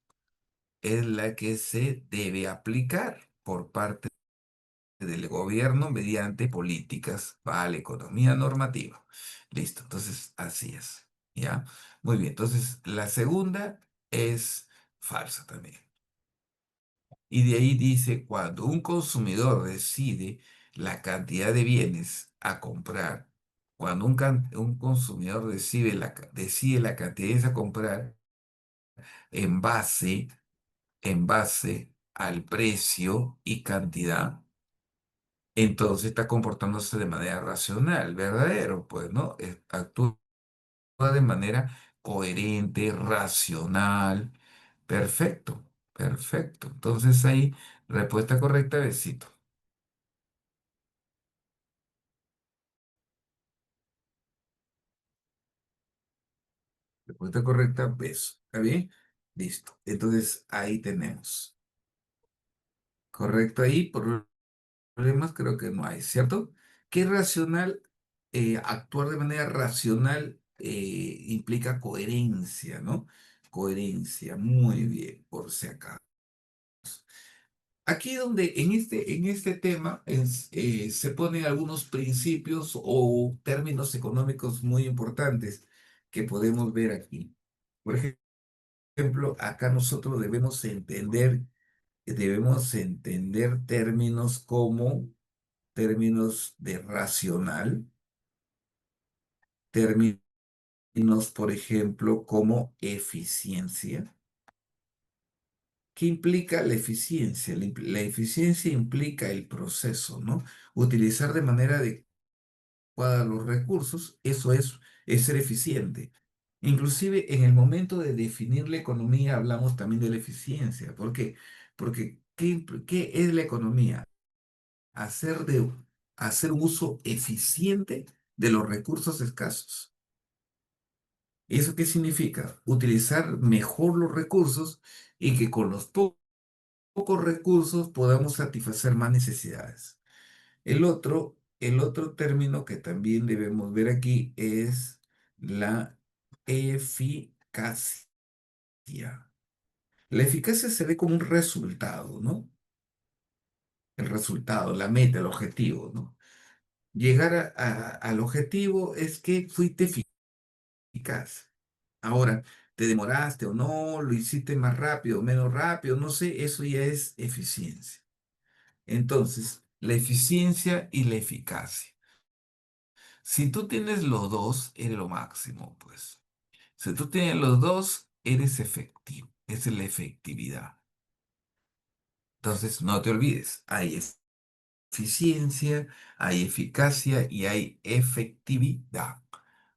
es la que se debe aplicar por parte del gobierno mediante políticas para la economía normativa. Listo, entonces así es. ¿Ya? Muy bien, entonces la segunda es falsa también. Y de ahí dice, cuando un consumidor decide la cantidad de bienes a comprar, cuando un consumidor decide la cantidad de bienes a comprar en base al precio y cantidad, entonces está comportándose de manera racional, verdadero, pues, ¿no? Actúa de manera coherente, racional. Perfecto, perfecto. Entonces ahí, respuesta correcta, besito. Respuesta correcta, beso. ¿Está bien? Listo. Entonces ahí tenemos. Correcto ahí, problemas creo que no hay, ¿cierto? ¿Qué racional? Actuar de manera racional implica coherencia, ¿no? Coherencia, muy bien, por si acaso. Aquí donde en este tema se ponen algunos principios o términos económicos muy importantes que podemos ver aquí. Por ejemplo, acá nosotros debemos entender términos como términos de racional, términos, por ejemplo, como eficiencia. ¿Qué implica la eficiencia? La eficiencia implica el proceso, ¿no? Utilizar de manera adecuada los recursos, eso es ser eficiente. Inclusive en el momento de definir la economía hablamos también de la eficiencia. ¿Por qué? Porque ¿qué es la economía? Hacer un uso eficiente de los recursos escasos. ¿Eso qué significa? Utilizar mejor los recursos y que con los pocos recursos podamos satisfacer más necesidades. El otro término que también debemos ver aquí es la eficacia. La eficacia se ve como un resultado, ¿no? El resultado, la meta, el objetivo, ¿no? Llegar al objetivo es que fuiste eficaz. Ahora, te demoraste o no, lo hiciste más rápido o menos rápido, no sé, eso ya es eficiencia. Entonces, la eficiencia y la eficacia. Si tú tienes los dos, eres lo máximo, pues. Si tú tienes los dos, eres efectivo. Esa es la efectividad. Entonces, no te olvides, hay eficiencia, hay eficacia y hay efectividad.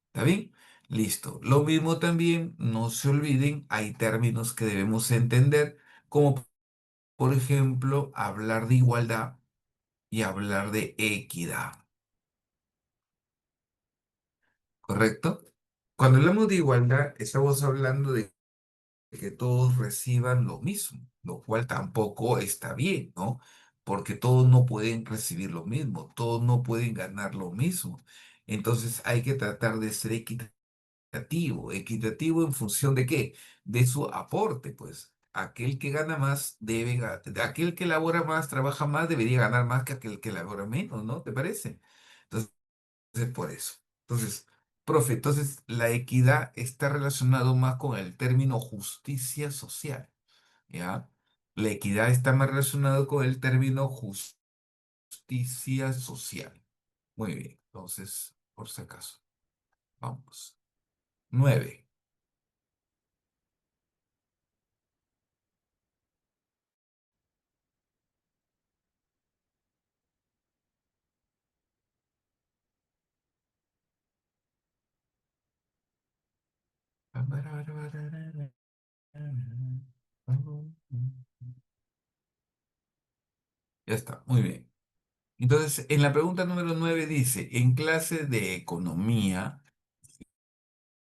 ¿Está bien? Listo. Lo mismo también, no se olviden, hay términos que debemos entender, como por ejemplo, hablar de igualdad y hablar de equidad. ¿Correcto? Cuando hablamos de igualdad, estamos hablando de que todos reciban lo mismo, lo cual tampoco está bien, ¿no? Porque todos no pueden recibir lo mismo, todos no pueden ganar lo mismo. Entonces hay que tratar de ser equitativo. ¿Equitativo en función de qué? De su aporte, pues. Aquel que gana más aquel que labora más, trabaja más, debería ganar más que aquel que labora menos, ¿no? ¿Te parece? Entonces, por eso. Entonces, profe, entonces la equidad está relacionado más con el término justicia social, ¿ya? La equidad está más relacionado con el término justicia social. Muy bien, entonces, por si acaso, vamos. 9. Ya está, muy bien. Entonces, en la pregunta número 9 dice, en clase de economía,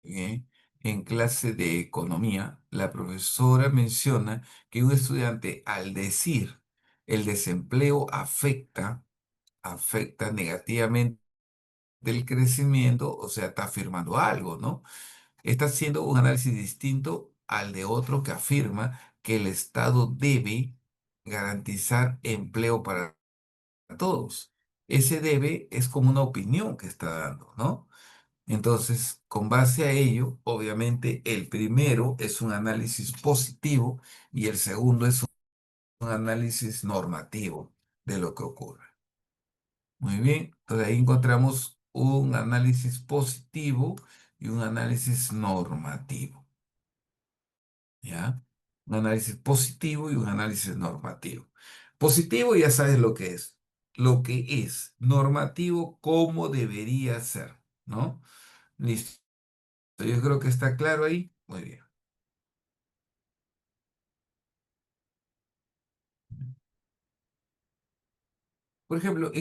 ¿eh? En clase de economía, la profesora menciona que un estudiante al decir el desempleo afecta negativamente del crecimiento, o sea, está afirmando algo, ¿no? Está haciendo un análisis distinto al de otro que afirma que el Estado debe garantizar empleo para todos. Ese debe es como una opinión que está dando, ¿no? Entonces, con base a ello, obviamente, el primero es un análisis positivo y el segundo es un análisis normativo de lo que ocurre. Muy bien, entonces ahí encontramos un análisis positivo y un análisis normativo, ¿ya? Un análisis positivo y un análisis normativo. Positivo ya sabes lo que es. Lo que es normativo, cómo debería ser, ¿no? Listo. Yo creo que está claro ahí. Muy bien. Por ejemplo,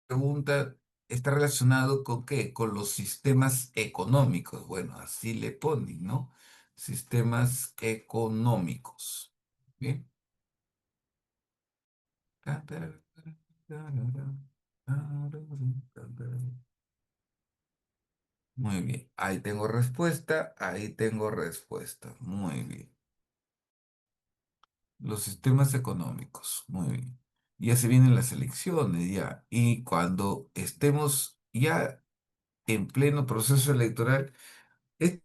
pregunta está relacionado con qué? Con los sistemas económicos. Bueno, así le ponen, ¿no? Sistemas económicos. Bien. Muy bien. Ahí tengo respuesta. Ahí tengo respuesta. Muy bien. Los sistemas económicos. Muy bien. Ya se vienen las elecciones, ya. Y cuando estemos ya en pleno proceso electoral, este,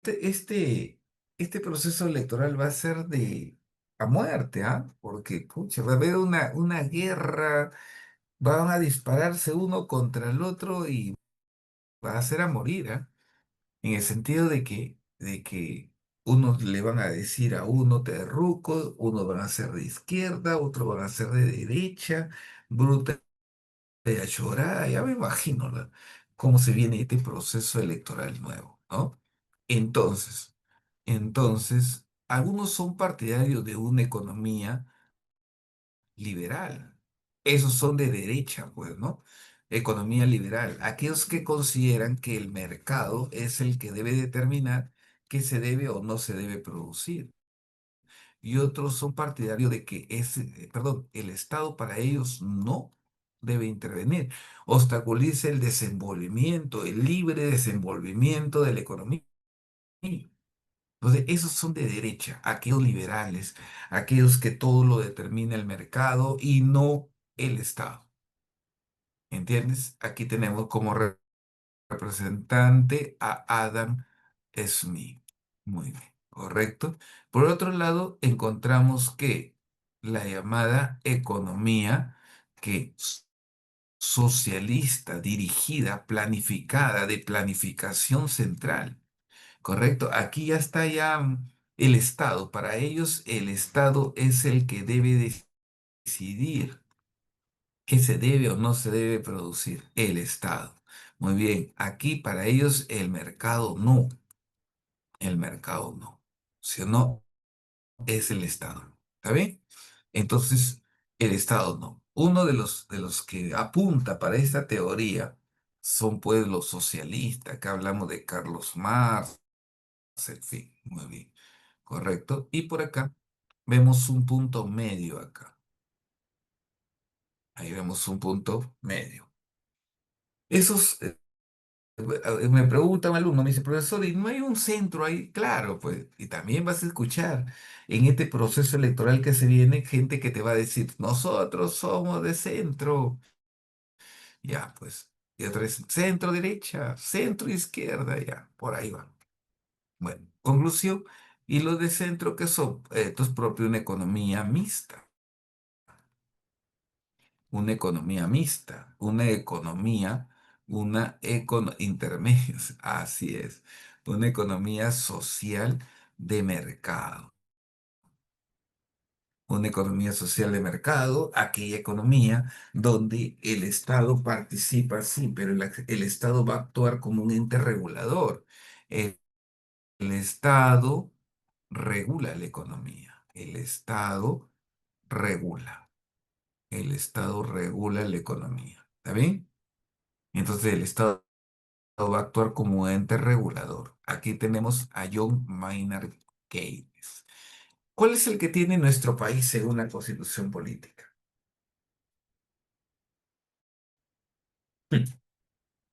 este, este proceso electoral va a ser de a muerte, ¿ah? Porque, pucha, va a haber una guerra, van a dispararse uno contra el otro y va a ser a morir, ¿ah? En el sentido de que unos le van a decir a uno terruco, unos van a ser de izquierda, otros van a ser de derecha, bruta y achorada, ya me imagino cómo se viene este proceso electoral nuevo, ¿no? Entonces, entonces, algunos son partidarios de una economía liberal. Esos son de derecha, pues, ¿no? Economía liberal. Aquellos que consideran que el mercado es el que debe determinar qué se debe o no se debe producir. Y otros son partidarios de que perdón, el Estado para ellos no debe intervenir. Obstaculiza el desenvolvimiento, el libre desenvolvimiento de la economía. Entonces, esos son de derecha, aquellos liberales, aquellos que todo lo determina el mercado y no el Estado. ¿Entiendes? Aquí tenemos como representante a Adam Smith. Muy bien, correcto. Por otro lado, encontramos que la llamada economía que socialista, dirigida, planificada, de planificación central. Correcto, aquí ya está ya el Estado. Para ellos, el Estado es el que debe decidir qué se debe o no se debe producir. El Estado. Muy bien, aquí para ellos el mercado no, sino es el Estado. ¿Está bien? Entonces, el Estado no. Uno de los que apunta para esta teoría son pues los socialistas, acá hablamos de Carlos Marx, en fin, muy bien. Correcto. Y por acá vemos un punto medio acá. Ahí vemos un punto medio. Esos, me pregunta un alumno, me dice, profesor, ¿y no hay un centro ahí? Claro, pues, y también vas a escuchar en este proceso electoral que se viene gente que te va a decir, nosotros somos de centro. Ya, pues, y otra vez, centro derecha, centro izquierda, ya, por ahí va. Bueno, conclusión, y los de centro que son, esto es propio de una economía mixta, intermedios, así es, una economía social de mercado. Una economía social de mercado, aquella economía donde el Estado participa, sí, pero el Estado va a actuar como un ente regulador. El Estado regula la economía. Regula. El Estado regula la economía. ¿Está bien? Entonces el Estado va a actuar como ente regulador. Aquí tenemos a John Maynard Keynes. ¿Cuál es el que tiene nuestro país según la Constitución política?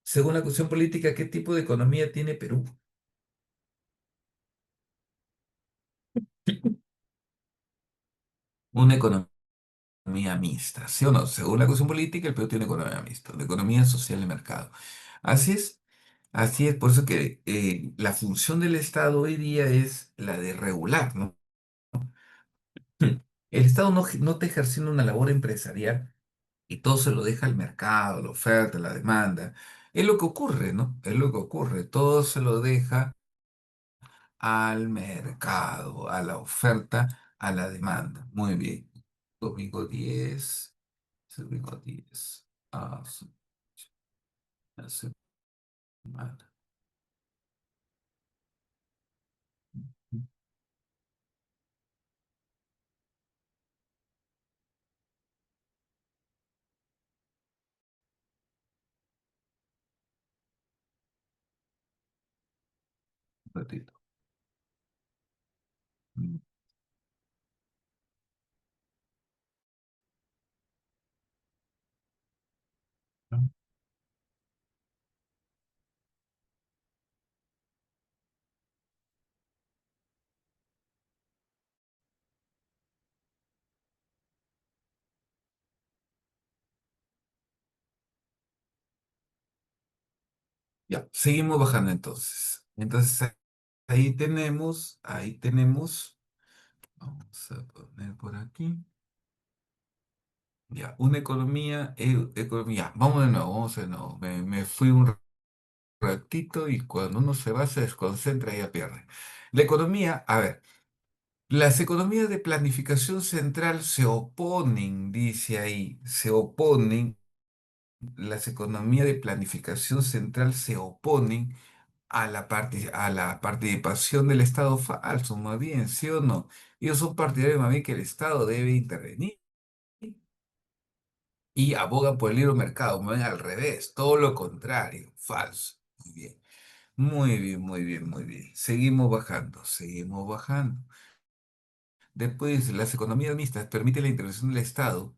Según la cuestión política, ¿qué tipo de economía tiene Perú? Una economía mixta, ¿sí o no? Según la cuestión política, el Perú tiene economía mixta, una economía social de mercado. Así es, así es, por eso que la función del Estado hoy día es la de regular, ¿no? El Estado no está ejerciendo una labor empresarial y todo se lo deja al mercado, la oferta, la demanda. Es lo que ocurre, ¿no? Es lo que ocurre, todo se lo deja al mercado, a la oferta, a la demanda. Muy bien. Domingo 10, domingo 10. La semana. Un ratito. Ya, seguimos bajando entonces. Entonces ahí tenemos, vamos a poner por aquí, ya, una economía, vamos de nuevo, vamos de nuevo. Me fui un ratito y cuando uno se va, se desconcentra y ya pierde. La economía, a ver, las economías de planificación central se oponen, dice ahí, se oponen, las economías de planificación central se oponen a la participación del Estado falso, más bien, ¿sí o no? Ellos son partidarios más bien que el Estado debe intervenir y abogan por el libre mercado, más bien al revés, todo lo contrario, falso. Muy bien, muy bien, muy bien, muy bien. Seguimos bajando, seguimos bajando. Después, las economías mixtas permiten la intervención del Estado,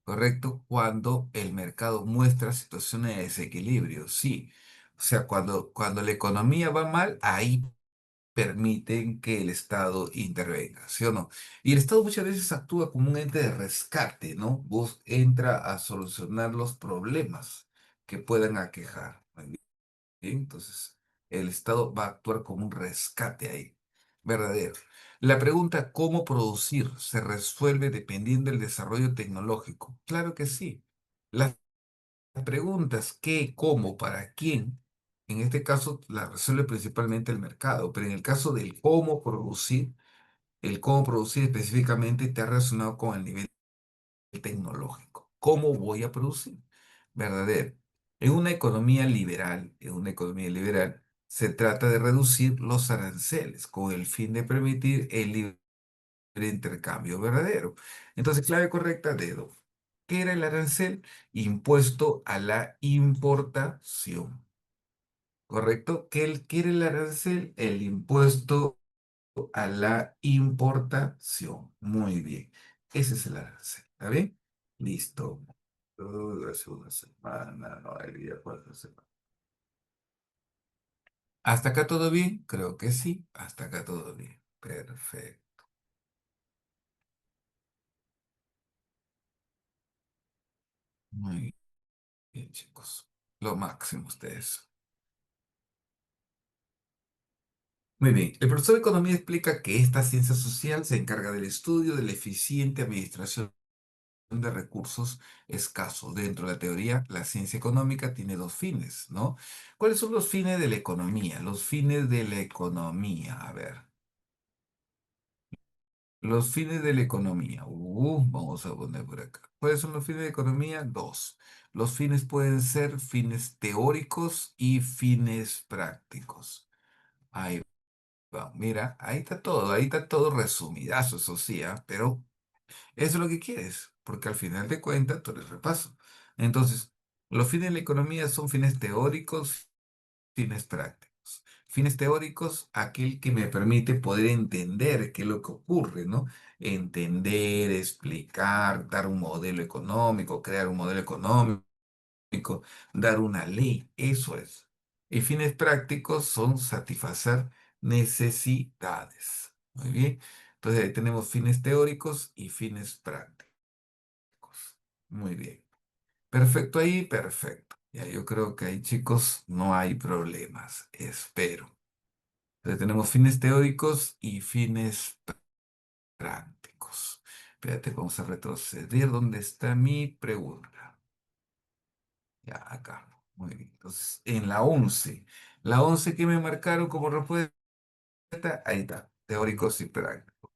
¿correcto? Cuando el mercado muestra situaciones de desequilibrio, sí. O sea, cuando la economía va mal, ahí permiten que el Estado intervenga, ¿sí o no? Y el Estado muchas veces actúa como un ente de rescate, ¿no? Vos entra a solucionar los problemas que puedan aquejar. Muy bien, entonces el Estado va a actuar como un rescate ahí, verdadero. La pregunta ¿cómo producir? Se resuelve dependiendo del desarrollo tecnológico. Claro que sí. Las preguntas qué, cómo, para quién, en este caso la resuelve principalmente el mercado, pero en el caso del cómo producir, el cómo producir específicamente está relacionado con el nivel tecnológico. ¿Cómo voy a producir? Verdadero. En una economía liberal, se trata de reducir los aranceles con el fin de permitir el libre intercambio verdadero. Entonces, clave correcta, dedo. ¿Qué era el arancel? Impuesto a la importación. ¿Correcto? ¿Qué era el arancel? El impuesto a la importación. Muy bien. Ese es el arancel. ¿Está bien? Listo. Hace una semana, no, el día cuatro semanas. ¿Hasta acá todo bien? Creo que sí. Hasta acá todo bien. Perfecto. Muy bien, chicos. Lo máximo ustedes. Muy bien. El profesor de Economía explica que esta ciencia social se encarga del estudio de la eficiente administración de recursos escasos. Dentro de la teoría, la ciencia económica tiene dos fines, ¿no? ¿Cuáles son los fines de la economía? Los fines de la economía. A ver, los fines de la economía. Vamos a poner por acá. ¿Cuáles son los fines de la economía? Dos. Los fines pueden ser fines teóricos y fines prácticos. Ahí mira, ahí está todo resumidazo, eso sí, ¿ah? Pero eso es lo que quieres, porque al final de cuentas tú eres repaso. Entonces, los fines de la economía son fines teóricos, fines prácticos. Fines teóricos, aquel que me permite poder entender qué es lo que ocurre, ¿no? Entender, explicar, dar un modelo económico, crear un modelo económico dar una ley, eso es. Y fines prácticos son satisfacer necesidades. Muy bien. Entonces ahí tenemos fines teóricos y fines prácticos. Muy bien. Perfecto ahí, perfecto. Ya yo creo que ahí, chicos, no hay problemas. Espero. Entonces tenemos fines teóricos y fines prácticos. Espérate, vamos a retroceder. ¿Dónde está mi pregunta? Ya, acá. Muy bien. Entonces, en la 11. La 11 que me marcaron como respuesta, ahí está. Teóricos y prácticos.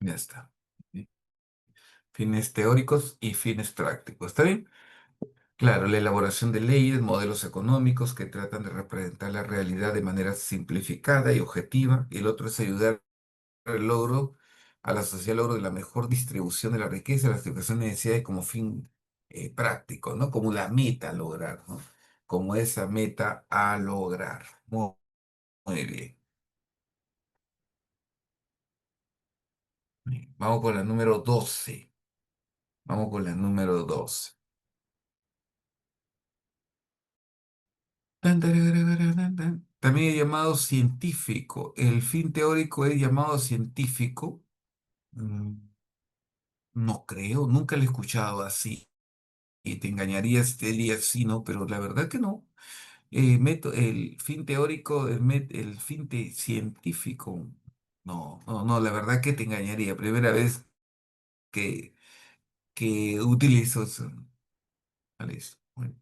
Ya está. ¿Sí? Fines teóricos y fines prácticos. ¿Está bien? Claro, la elaboración de leyes, modelos económicos que tratan de representar la realidad de manera simplificada y objetiva. Y el otro es ayudar al logro, a la sociedad al logro de la mejor distribución de la riqueza, la satisfacción de necesidades como fin práctico, ¿no? Como la meta a lograr, ¿no? Como esa meta a lograr. Muy, muy bien. Bien. Vamos con la número 12. Vamos con la número 12. Tan, tararara, tan, tan. También es llamado científico. El fin teórico es llamado científico. Mm, No creo, nunca lo he escuchado así. Y te engañaría si te diría sí, no, pero la verdad que no. El fin teórico, el fin científico. No, no, no, la verdad que te engañaría. Primera vez que, que utilizo eso. Vale, eso. Bueno,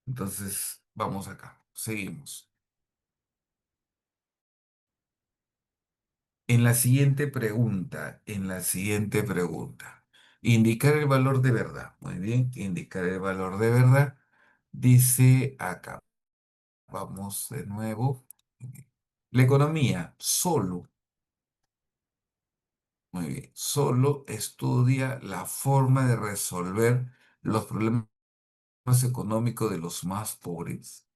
entonces, vamos acá. Seguimos. En la siguiente pregunta. Indicar el valor de verdad. Muy bien, indicar el valor de verdad. Dice acá. Vamos de nuevo. La economía solo, muy bien, solo estudia la forma de resolver los problemas económicos de los más pobres.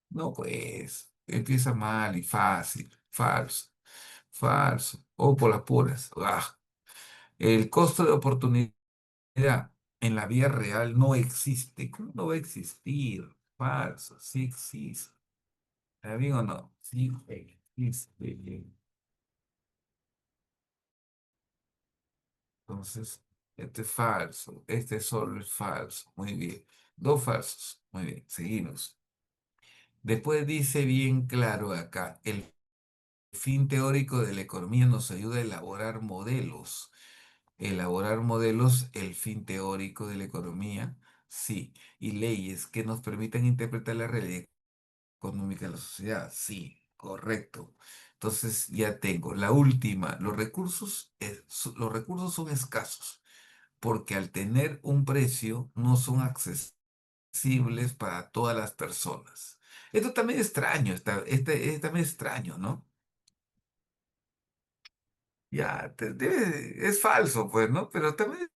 No, pues, empieza mal y fácil, falso, falso, o por las puras. El costo de oportunidad en la vida real no existe. ¿Cómo no va a existir? Falso, sí existe. ¿Está bien o no? Sí existe. Entonces, este es falso, este solo es falso. Muy bien. Dos falsos. Muy bien, seguimos. Después dice bien claro acá, el fin teórico de la economía nos ayuda a elaborar modelos. Elaborar modelos, el fin teórico de la economía, sí. Y leyes que nos permitan interpretar la realidad económica de la sociedad, sí, correcto. Entonces ya tengo la última. Los recursos son escasos porque al tener un precio no son accesibles para todas las personas. Esto también es extraño, es también extraño, ¿no? Ya, es falso, pues, ¿no? Pero también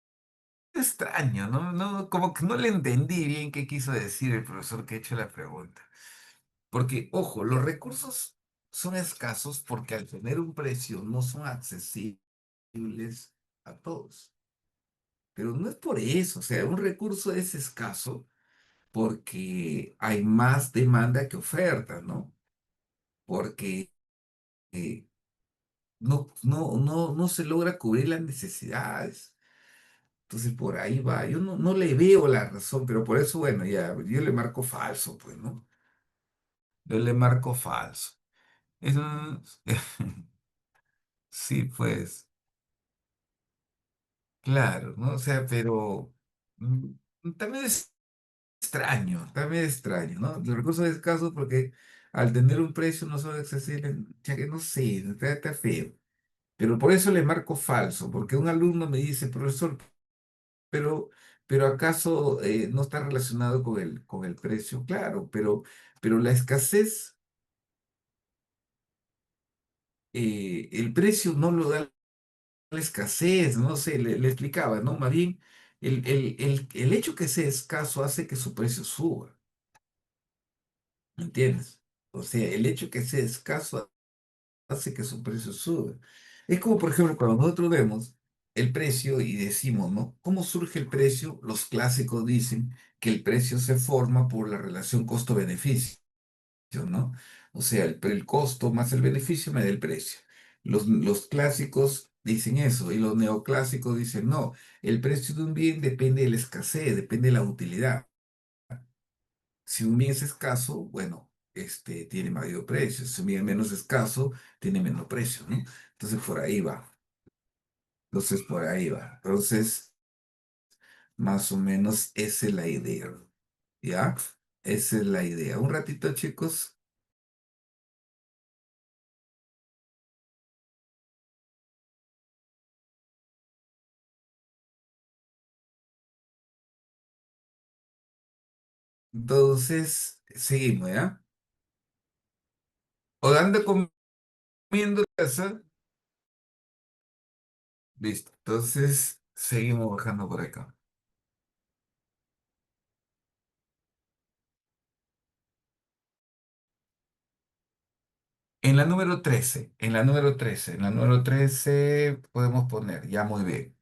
es extraño, ¿no? No, como que no le entendí bien qué quiso decir el profesor que ha hecho la pregunta. Porque, ojo, los recursos son escasos porque al tener un precio no son accesibles a todos. Pero no es por eso, o sea, un recurso es escaso porque hay más demanda que oferta, ¿no? Porque eh, no se logra cubrir las necesidades. Entonces por ahí va. Yo no le veo la razón, pero por eso, bueno, ya, yo le marco falso, pues, ¿no? Yo le marco falso. Eso, sí, pues, claro, ¿no? O sea, pero también es extraño, también es extraño, ¿no? Los recursos escasos porque al tener un precio no son accesibles, ya que no sé, está feo. Pero por eso le marco falso, porque un alumno me dice, profesor, pero, pero ¿acaso no está relacionado con el precio? Claro, pero la escasez, el precio no lo da la escasez, no sé, le explicaba, ¿no? Más bien, el hecho que sea escaso hace que su precio suba, ¿me entiendes? O sea, el hecho que sea escaso hace que su precio suba. Es como, por ejemplo, cuando nosotros vemos el precio y decimos, ¿no? ¿Cómo surge el precio? Los clásicos dicen que el precio se forma por la relación costo-beneficio, ¿no? O sea, el costo más el beneficio me da el precio. Los clásicos dicen eso y los neoclásicos dicen, no, el precio de un bien depende de la escasez, depende de la utilidad. Si un bien es escaso, bueno, tiene mayor precio. Si un bien es menos escaso, tiene menor precio, ¿no? Entonces por ahí va. Entonces por ahí va. Entonces, más o menos esa es la idea. ¿Ya? Esa es la idea. Un ratito, chicos. Entonces, seguimos, ¿ya? O anda comiendo casa. Listo. Entonces, seguimos bajando por acá. En la número 13 podemos poner, ya muy bien.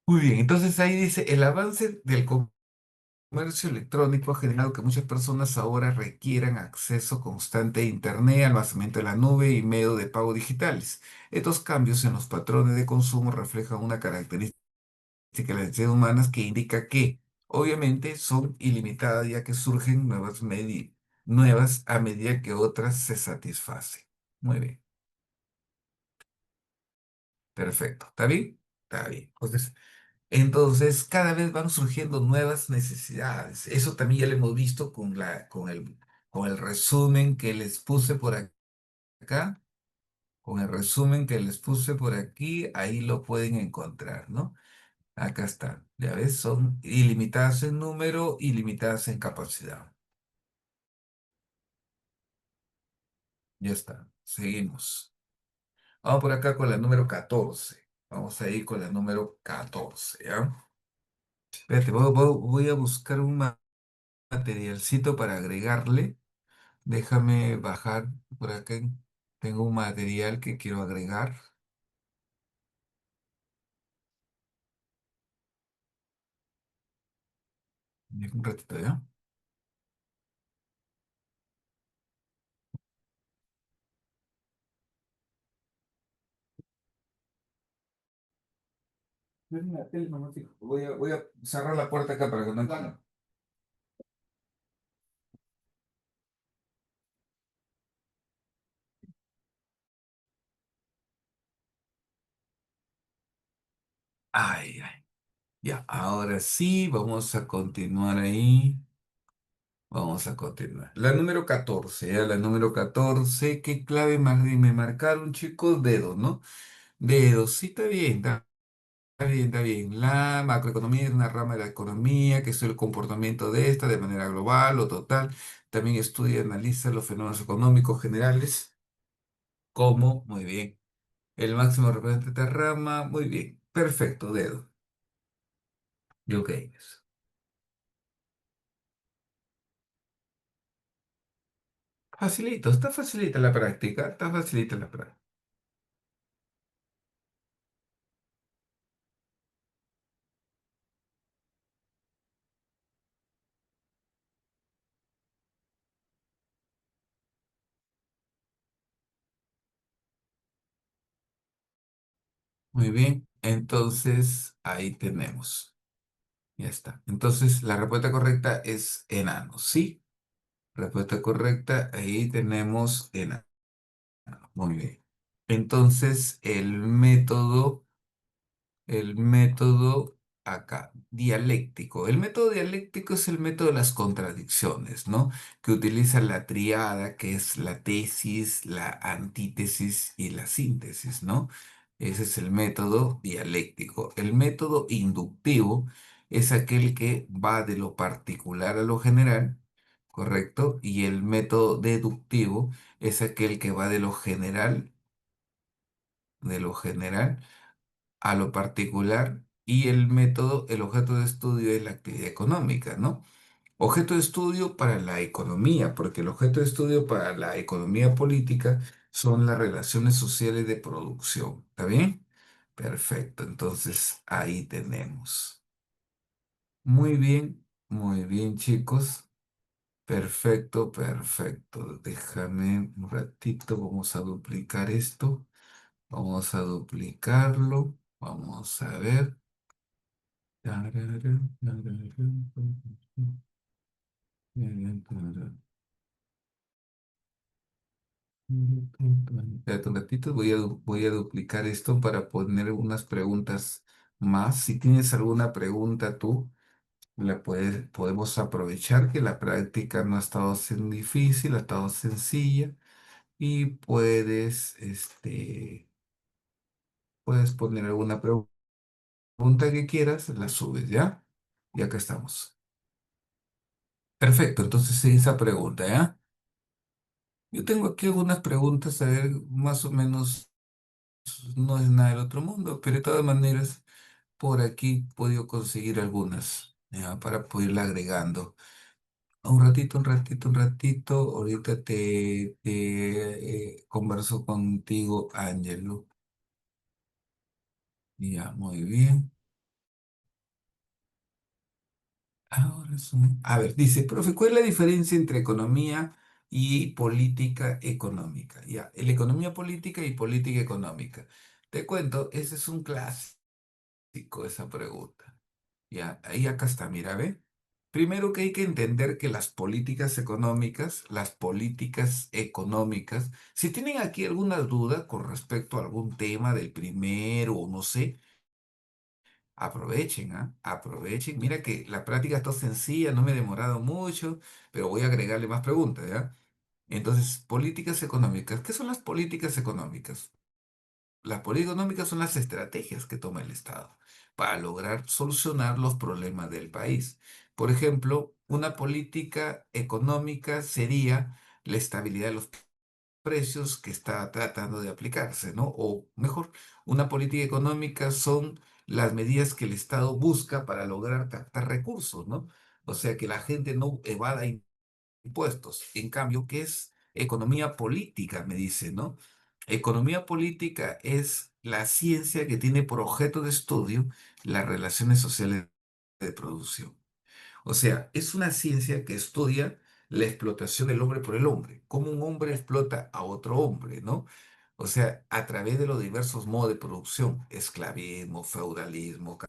Muy bien, entonces ahí dice, el avance del comercio electrónico ha generado que muchas personas ahora requieran acceso constante a Internet, almacenamiento en la nube y medio de pago digitales. Estos cambios en los patrones de consumo reflejan una característica de las necesidades humanas que indica que, obviamente, son ilimitadas ya que surgen nuevas a medida que otras se satisfacen. Muy bien, perfecto. ¿Está bien? Está bien. Entonces, cada vez van surgiendo nuevas necesidades. Eso también ya lo hemos visto con el resumen que les puse por acá. Con el resumen que les puse por aquí, ahí lo pueden encontrar, ¿no? Acá está. Ya ves, son ilimitadas en número, ilimitadas en capacidad. Ya está. Seguimos. Vamos por acá con la número 14. Vamos a ir con la número 14, ¿ya? Espérate, voy a buscar un materialcito para agregarle. Déjame bajar por acá. Tengo un material que quiero agregar. Un ratito, ¿ya? Ven la tele, mamá, hijo. Voy a cerrar la puerta acá para que no entre. Ay, ay. Ya, ahora sí, vamos a continuar ahí. Vamos a continuar. La número 14, ¿ya? La número 14. ¿Qué clave me marcaron, chicos? Dedos, ¿no? Dedos, sí, está bien, está bien, está bien. La macroeconomía es una rama de la economía que estudia el comportamiento de esta de manera global o total. También estudia y analiza los fenómenos económicos generales, como, muy bien, el máximo representante de rama, muy bien, perfecto, dedo. Yo qué es. Facilito, está facilita la práctica, está facilita la práctica. Muy bien, entonces ahí tenemos. Ya está. Entonces la respuesta correcta es enano, ¿sí? Respuesta correcta, ahí tenemos enano. Muy bien. Entonces, el método acá, dialéctico. El método dialéctico es el método de las contradicciones, ¿no? Que utiliza la triada, que es la tesis, la antítesis y la síntesis, ¿no? Ese es el método dialéctico. El método inductivo es aquel que va de lo particular a lo general, ¿correcto? Y el método deductivo es aquel que va de lo general a lo particular y el objeto de estudio es la actividad económica, ¿no? Objeto de estudio para la economía, porque el objeto de estudio para la economía política son las relaciones sociales de producción. ¿Está bien? Perfecto. Entonces ahí tenemos. Muy bien, chicos. Perfecto, perfecto. Déjame un ratito. Vamos a duplicar esto. Vamos a duplicarlo. Vamos a ver. Espérate un ratito, voy a duplicar esto para poner unas preguntas más. Si tienes alguna pregunta tú, podemos aprovechar que la práctica no ha estado siendo difícil, ha estado sencilla y puedes poner alguna pregunta que quieras, la subes, ¿ya? Y acá estamos. Perfecto, entonces sí, esa pregunta, ¿ya? Yo tengo aquí algunas preguntas, a ver, más o menos no es nada del otro mundo, pero de todas maneras, por aquí he podido conseguir algunas, ¿ya? Para poderla agregando. Un ratito, un ratito, un ratito. Ahorita te converso contigo, Ángelo. Ya, muy bien. Ahora son... A ver, dice, profe, ¿cuál es la diferencia entre economía y política económica? Ya, la economía política y política económica. Te cuento, ese es un clásico, esa pregunta. Ya, ahí acá está, mira, ve. Primero que hay que entender que las políticas económicas, si tienen aquí alguna duda con respecto a algún tema del primero o no sé, aprovechen, ¿ah? Aprovechen. Mira que la práctica está sencilla, no me he demorado mucho, pero voy a agregarle más preguntas, ¿ya? Entonces, políticas económicas. ¿Qué son las políticas económicas? Las políticas económicas son las estrategias que toma el Estado para lograr solucionar los problemas del país. Por ejemplo, una política económica sería la estabilidad de los precios que está tratando de aplicarse, ¿no? O mejor, una política económica son las medidas que el Estado busca para lograr captar recursos, ¿no? O sea, que la gente no evada impuestos. En cambio, ¿qué es economía política? Me dice, ¿no? Economía política es la ciencia que tiene por objeto de estudio las relaciones sociales de producción. O sea, es una ciencia que estudia la explotación del hombre por el hombre, cómo un hombre explota a otro hombre, ¿no? O sea, a través de los diversos modos de producción, esclavismo, feudalismo,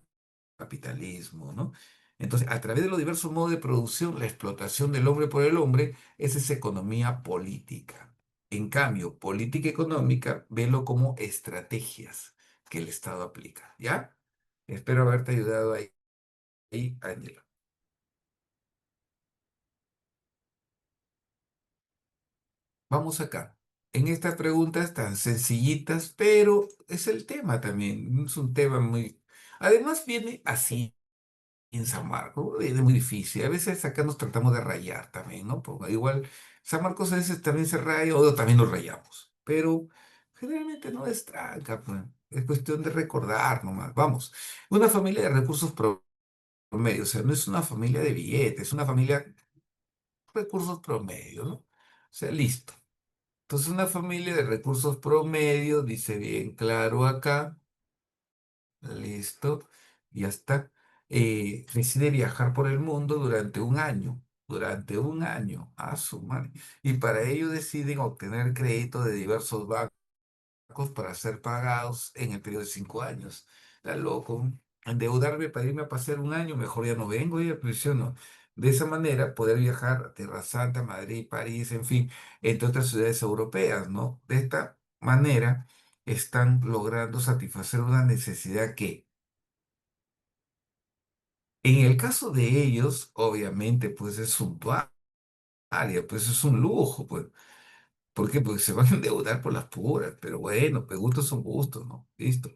capitalismo, ¿no? Entonces, a través de los diversos modos de producción, la explotación del hombre por el hombre, esa es economía política. En cambio, política económica, velo como estrategias que el Estado aplica, ¿ya? Espero haberte ayudado ahí, Ángela. Vamos acá. En estas preguntas tan sencillitas, pero es el tema también, es un tema muy... Además viene así en San Marcos, es muy difícil. A veces acá nos tratamos de rayar también, ¿no? Porque igual San Marcos a veces también se raya o también nos rayamos. Pero generalmente no es tranca, pues. Es cuestión de recordar nomás. Vamos, una familia de recursos promedio, o sea, no es una familia de billetes, es una familia de recursos promedio, ¿no? O sea, listo. Entonces, una familia de recursos promedio, dice bien claro acá, listo, ya está, decide viajar por el mundo durante un año, a su madre. Y para ello deciden obtener crédito de diversos bancos para ser pagados en el periodo de 5 años. Está loco. Endeudarme para irme a pasar un año, mejor ya no vengo, ya presiono. De esa manera, poder viajar a Tierra Santa, Madrid, París, en fin, entre otras ciudades europeas, ¿no? De esta manera, están logrando satisfacer una necesidad que, en el caso de ellos, obviamente, pues es suntuaria, pues es un lujo, pues. ¿Por qué? Porque se van a endeudar por las puras, pero bueno, pues gustos son gustos, ¿no? Listo.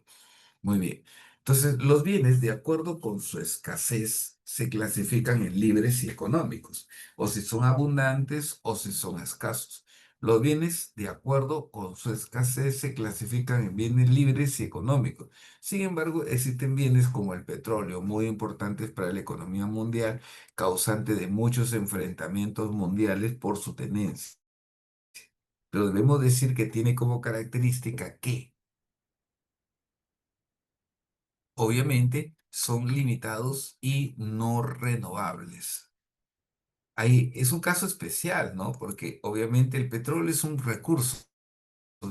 Muy bien. Entonces, los bienes, de acuerdo con su escasez, se clasifican en libres y económicos, o si son abundantes o si son escasos. Los bienes, de acuerdo con su escasez, se clasifican en bienes libres y económicos. Sin embargo, existen bienes como el petróleo, muy importantes para la economía mundial, causante de muchos enfrentamientos mundiales por su tenencia. pero debemos decir que tiene como característica que, obviamente, son limitados y no renovables. Ahí es un caso especial, ¿no? Porque obviamente el petróleo es un recurso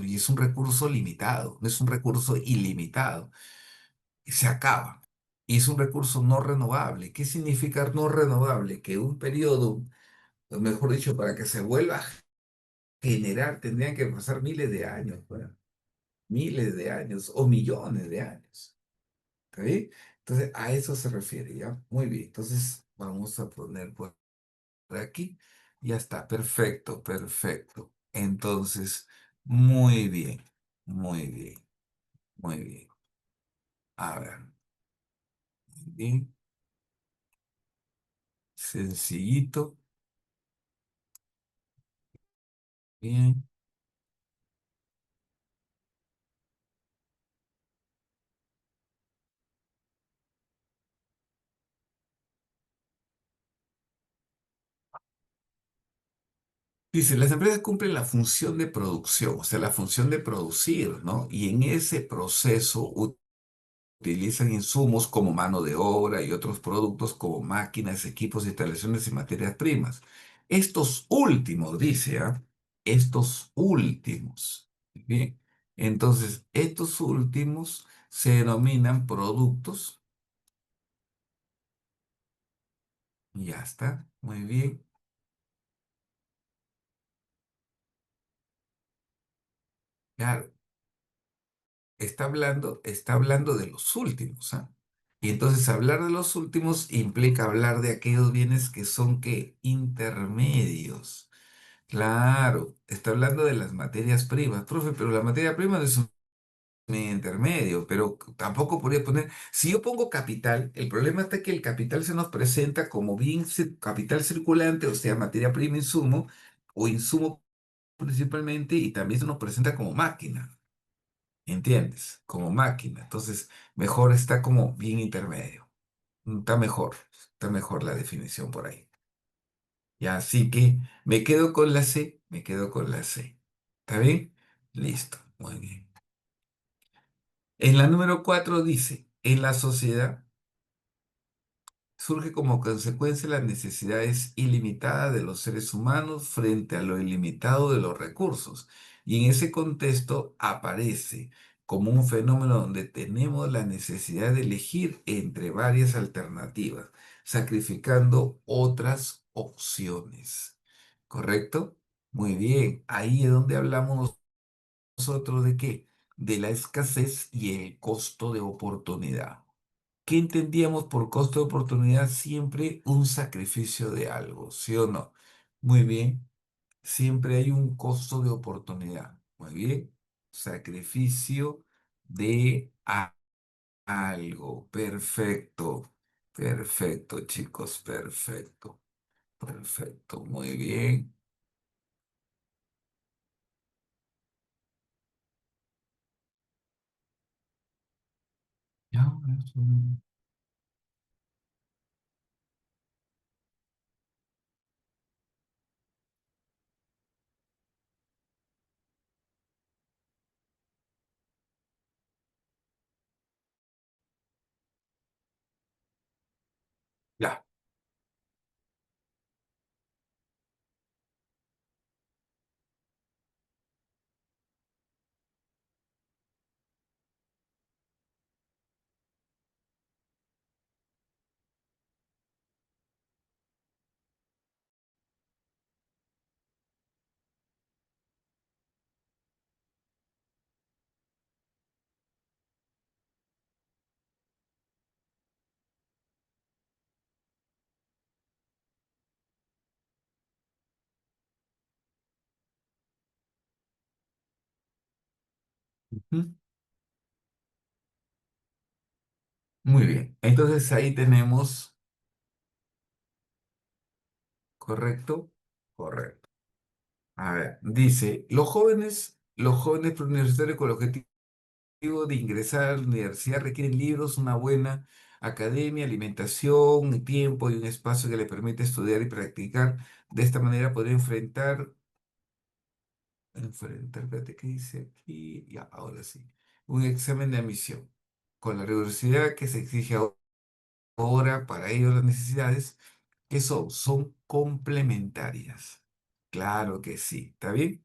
y es un recurso limitado, no es un recurso ilimitado. Se acaba. Y es un recurso no renovable. ¿Qué significa no renovable? Que un periodo, o mejor dicho, para que se vuelva a generar, tendrían que pasar miles de años, bueno, miles de años o millones de años. ¿Está bien? Entonces, a eso se refiere, ¿ya? Muy bien. Entonces, vamos a poner por aquí. Ya está, perfecto, perfecto. Entonces, muy bien, muy bien, muy bien. A ver, bien, sencillito, bien. Dice, las empresas cumplen la función de producción, o sea, la función de producir, ¿no? Y en ese proceso utilizan insumos como mano de obra y otros productos como máquinas, equipos, instalaciones y materias primas. Estos últimos, dice, ¿ah? Estos últimos. Bien. Entonces, estos últimos se denominan productos. Ya está, muy bien. Claro, está hablando de los últimos, ¿ah? Y entonces hablar de los últimos implica hablar de aquellos bienes que son que intermedios. Claro, está hablando de las materias primas, profe, pero la materia prima no es un bien intermedio, pero tampoco podría poner, si yo pongo capital, el problema está que el capital se nos presenta como bien capital circulante, o sea, materia prima, insumo, o insumo principalmente, y también se nos presenta como máquina. ¿Entiendes? Como máquina. Entonces, mejor está como bien intermedio. Está mejor la definición por ahí. Ya, así que me quedo con la C, me quedo con la C. ¿Está bien? Listo, muy bien. En la número 4 dice, en la sociedad surge como consecuencia las necesidades ilimitadas de los seres humanos frente a lo ilimitado de los recursos. Y en ese contexto aparece como un fenómeno donde tenemos la necesidad de elegir entre varias alternativas, sacrificando otras opciones. ¿Correcto? Muy bien. Ahí es donde hablamos nosotros de qué? De la escasez y el costo de oportunidad. ¿Qué entendíamos por costo de oportunidad? Siempre un sacrificio de algo, ¿sí o no? Muy bien, siempre hay un costo de oportunidad. Muy bien, sacrificio de algo. Perfecto, perfecto, chicos, perfecto, perfecto, muy bien. Ya, ya, ujú, muy bien. Entonces ahí tenemos, ¿correcto? Correcto. A ver, dice, los jóvenes preuniversitarios con el objetivo de ingresar a la universidad requieren libros, una buena academia, alimentación, tiempo y un espacio que le permite estudiar y practicar. De esta manera podrá enfrentar enfrentar, espérate, ¿qué dice aquí? Ya, ahora sí. Un examen de admisión. Con la rigurosidad que se exige ahora para ello las necesidades, que son complementarias. Claro que sí, ¿está bien?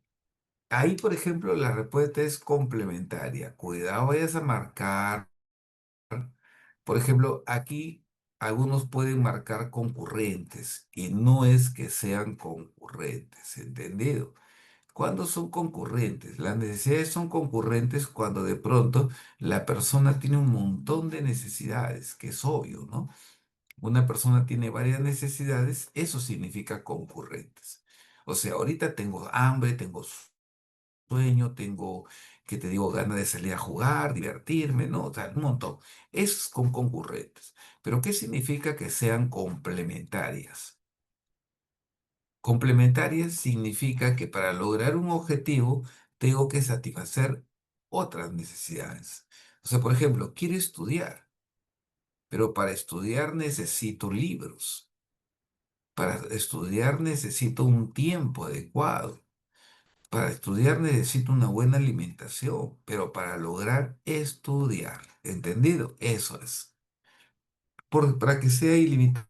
Ahí, por ejemplo, la respuesta es complementaria. Cuidado, vayas a marcar. Por ejemplo, aquí algunos pueden marcar concurrentes y no es que sean concurrentes, ¿entendido? ¿Cuándo son concurrentes? Las necesidades son concurrentes cuando de pronto la persona tiene un montón de necesidades, que es obvio, ¿no? Una persona tiene varias necesidades, eso significa concurrentes. O sea, ahorita tengo hambre, tengo sueño, tengo, que te digo, ganas de salir a jugar, divertirme, ¿no? O sea, un montón. Es con concurrentes. Pero ¿qué significa que sean complementarias? Complementarias significa que para lograr un objetivo tengo que satisfacer otras necesidades. O sea, por ejemplo, quiero estudiar, pero para estudiar necesito libros. Para estudiar necesito un tiempo adecuado. Para estudiar necesito una buena alimentación, pero para lograr estudiar, ¿entendido? Eso es. Para que sea ilimitada,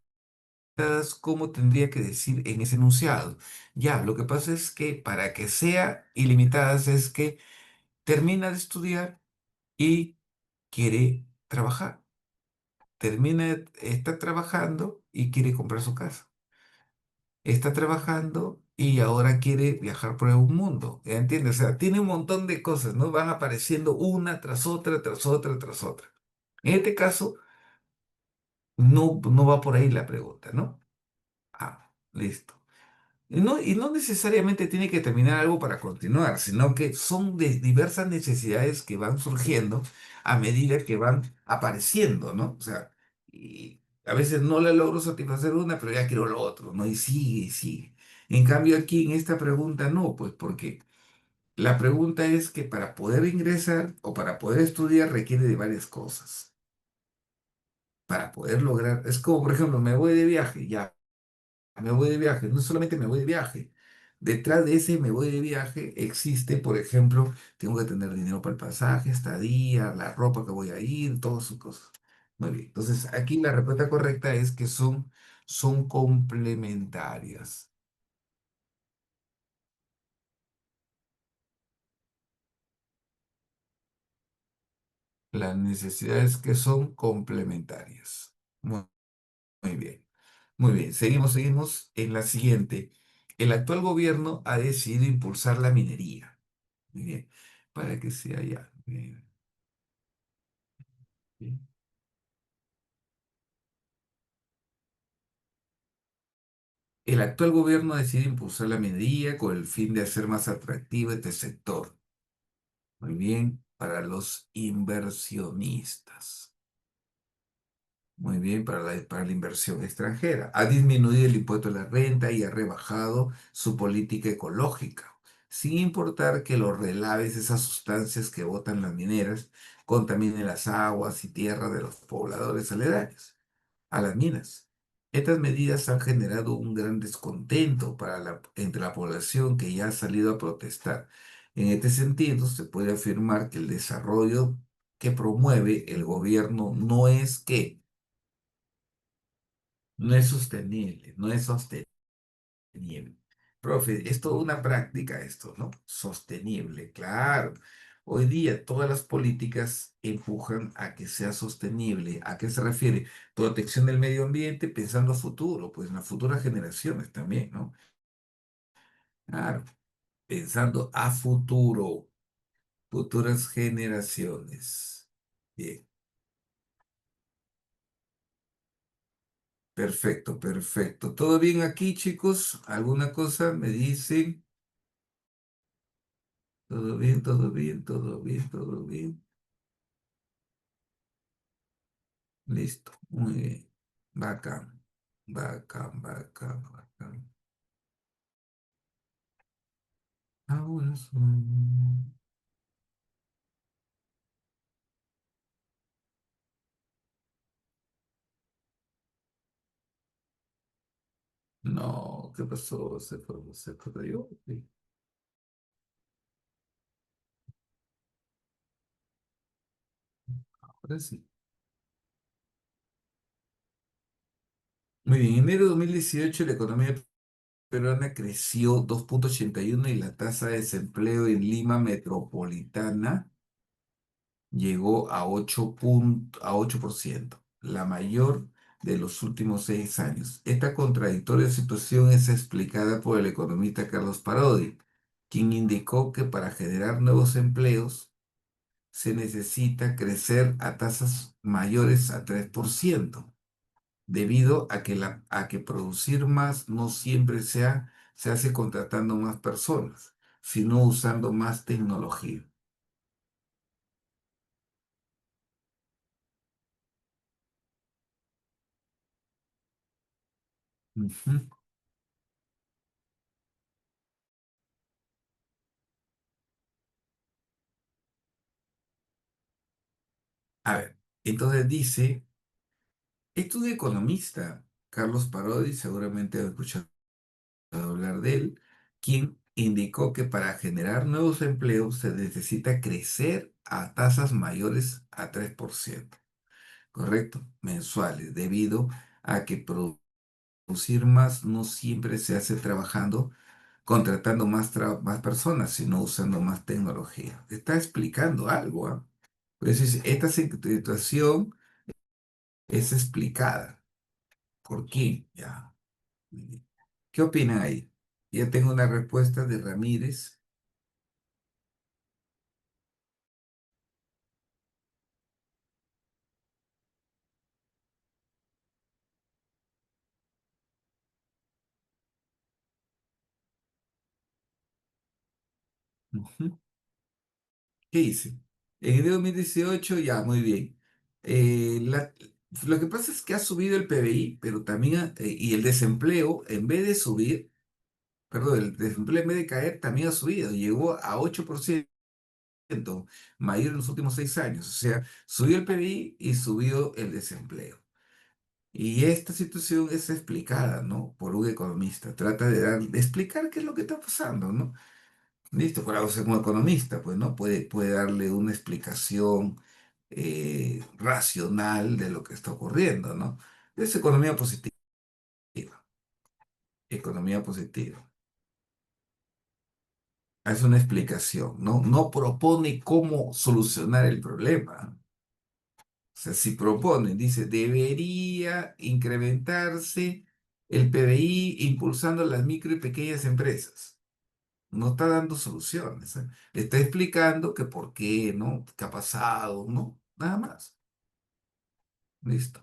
¿cómo tendría que decir en ese enunciado? Ya, lo que pasa es que para que sea ilimitadas es que termina de estudiar y quiere trabajar. Está trabajando y quiere comprar su casa. Está trabajando y ahora quiere viajar por el mundo. ¿Entiendes? O sea, tiene un montón de cosas, ¿no? Van apareciendo una tras otra, tras otra, tras otra. En este caso, no va por ahí la pregunta, ¿no? Ah, listo. Y no necesariamente tiene que terminar algo para continuar, sino que son de diversas necesidades que van surgiendo a medida que van apareciendo, ¿no? O sea, y a veces no la logro satisfacer una, pero ya quiero lo otro, ¿no? Y sigue, y sigue. En cambio, aquí en esta pregunta no, pues porque la pregunta es que para poder ingresar o para poder estudiar requiere de varias cosas. Para poder lograr, es como, por ejemplo, me voy de viaje, ya. Me voy de viaje, no solamente me voy de viaje. Detrás de ese me voy de viaje existe, por ejemplo, tengo que tener dinero para el pasaje, estadía, la ropa que voy a ir, todas sus cosas. Muy bien. Entonces, aquí la respuesta correcta es que son complementarias. Las necesidades que son complementarias. Muy bien. Muy bien. Seguimos en la siguiente. El actual gobierno ha decidido impulsar la minería. Muy bien. Para que sea ya. Bien, bien. El actual gobierno decide impulsar la minería con el fin de hacer más atractivo este sector. Muy bien, para los inversionistas. Muy bien, para la inversión extranjera. Ha disminuido el impuesto a la renta y ha rebajado su política ecológica, sin importar que los relaves, esas sustancias que botan las mineras, contaminen las aguas y tierra de los pobladores aledaños a las minas. Estas medidas han generado un gran descontento entre la población que ya ha salido a protestar. En este sentido, se puede afirmar que el desarrollo que promueve el gobierno no es sostenible, no es sostenible. Profe, es toda una práctica esto, ¿no? Sostenible, claro. Hoy día todas las políticas empujan a que sea sostenible. ¿A qué se refiere? Protección del medio ambiente pensando a futuro, pues en las futuras generaciones también, ¿no? Claro, pensando a futuro, futuras generaciones. Bien, perfecto, perfecto. ¿Todo bien aquí, chicos? ¿Alguna cosa me dicen? ¿Todo bien, todo bien, todo bien, todo bien? Listo, muy bien. Bacán, bacán, bacán, bacán. Ahora son... No, ¿qué pasó? Se cayó. Sí. Ahora sí. Muy bien, en enero de 2018 la economía peruana creció 2,81 y la tasa de desempleo en Lima metropolitana llegó a 8%, la mayor de los últimos 6 años. Esta contradictoria situación es explicada por el economista Carlos Parodi, quien indicó que para generar nuevos empleos se necesita crecer a tasas mayores a 3%, debido a que producir más no siempre se hace contratando más personas, sino usando más tecnología. Ujú. A ver, entonces dice, esto de economista, Carlos Parodi, seguramente ha escuchado hablar de él, quien indicó que para generar nuevos empleos se necesita crecer a tasas mayores a 3%, ¿correcto? Mensuales, debido a que producir más no siempre se hace trabajando, contratando más personas, sino usando más tecnología. Está explicando algo, ¿ah? Pues esta situación es explicada. ¿Por qué? Ya. ¿Qué opinan ahí? Ya tengo una respuesta de Ramírez. Ujú. ¿Qué dice? En el 2018, ya, muy bien. Lo que pasa es que ha subido el PBI, pero también, y el desempleo, en vez de subir, perdón, el desempleo en vez de caer, también ha subido, llegó a 8% mayor en los últimos 6 años. O sea, subió el PBI y subió el desempleo. Y esta situación es explicada, ¿no? Por un economista. Trata de explicar qué es lo que está pasando, ¿no? Listo, por algo ser un economista, pues, ¿no? Puede darle una explicación racional de lo que está ocurriendo, ¿no? Es economía positiva, economía positiva. Es una explicación, ¿no? No propone cómo solucionar el problema. O sea, si propone, dice, debería incrementarse el PBI impulsando las micro y pequeñas empresas. No está dando soluciones, ¿eh? Está explicando que por qué, ¿no? ¿Qué ha pasado? ¿No? Nada más. Listo.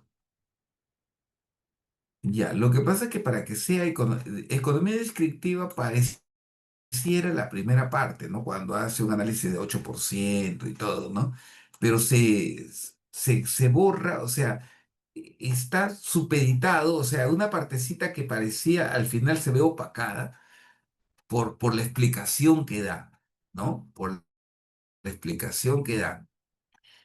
Ya, lo que pasa es que para que sea economía descriptiva pareciera la primera parte, ¿no? Cuando hace un análisis de 8% y todo, ¿no? Pero se borra, o sea, está supeditado, o sea, una partecita que parecía al final se ve opacada por la explicación que da, ¿no? Por la explicación que da.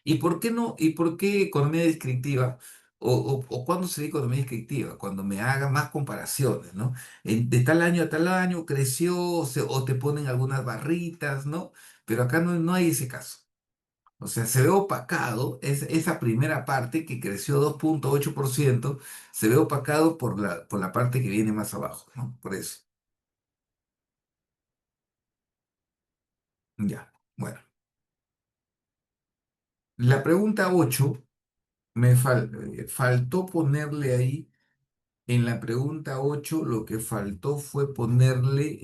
¿Y por qué no? ¿Y por qué economía descriptiva? O cuándo se ve economía descriptiva, cuando me haga más comparaciones, ¿no? De tal año a tal año creció, o te ponen algunas barritas, ¿no? Pero acá no hay ese caso. O sea, se ve opacado, esa primera parte que creció 2,8%, se ve opacado por la parte que viene más abajo, ¿no? Por eso. Ya, bueno. La pregunta 8 faltó ponerle ahí. En la pregunta 8 lo que faltó fue ponerle,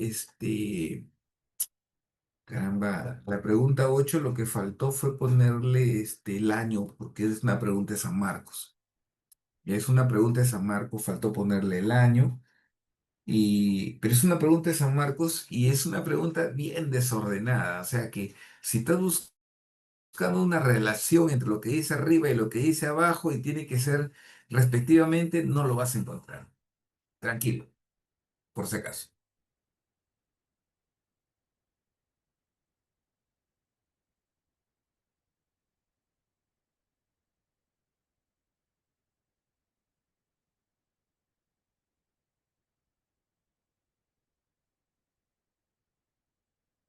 caramba, la pregunta 8 lo que faltó fue ponerle el año, porque es una pregunta de San Marcos. Y es una pregunta de San Marcos, faltó ponerle el año, pero es una pregunta de San Marcos y es una pregunta bien desordenada. O sea que si estás buscando una relación entre lo que dice arriba y lo que dice abajo y tiene que ser respectivamente, no lo vas a encontrar. Tranquilo, por si acaso.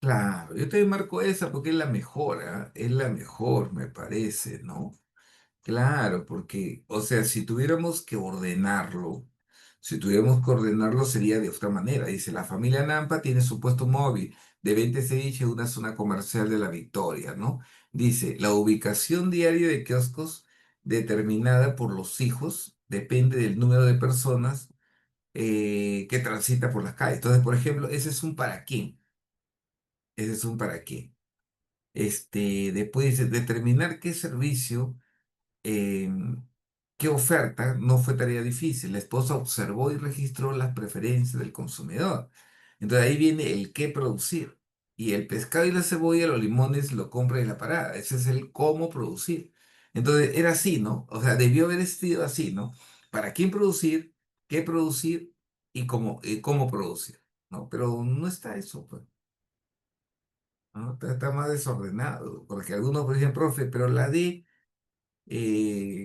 Claro, yo te marco esa porque es la mejor, ¿ah? Es la mejor, me parece, ¿no? Claro, porque, o sea, si tuviéramos que ordenarlo sería de otra manera. Dice, la familia Nampa tiene su puesto móvil de 20 ceviche en una zona comercial de La Victoria, ¿no? Dice, la ubicación diaria de kioscos determinada por los hijos depende del número de personas que transita por las calles. Entonces, por ejemplo, ese es un para quién. Ese es un para quién. Después dice, determinar qué servicio eh, qué oferta no fue tarea difícil. La esposa observó y registró las preferencias del consumidor. Entonces ahí viene el qué producir. Y el pescado y la cebolla, los limones lo compra en la parada. Ese es el cómo producir. Entonces era así, ¿no? O sea, debió haber sido así, ¿no? ¿Para quién producir? ¿Qué producir? Y cómo producir, ¿no? Pero no está eso, pues, ¿no? Está más desordenado. Porque algunos dicen, profe, pero la D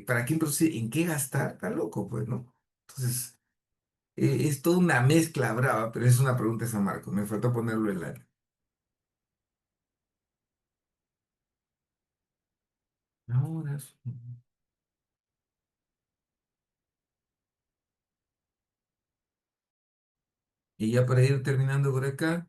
¿para qué producir? ¿En qué gastar? Está loco, pues, ¿no? Entonces, es toda una mezcla brava, pero es una pregunta de San Marcos. Me faltó ponerlo en la... Ahora, y ya para ir terminando por acá,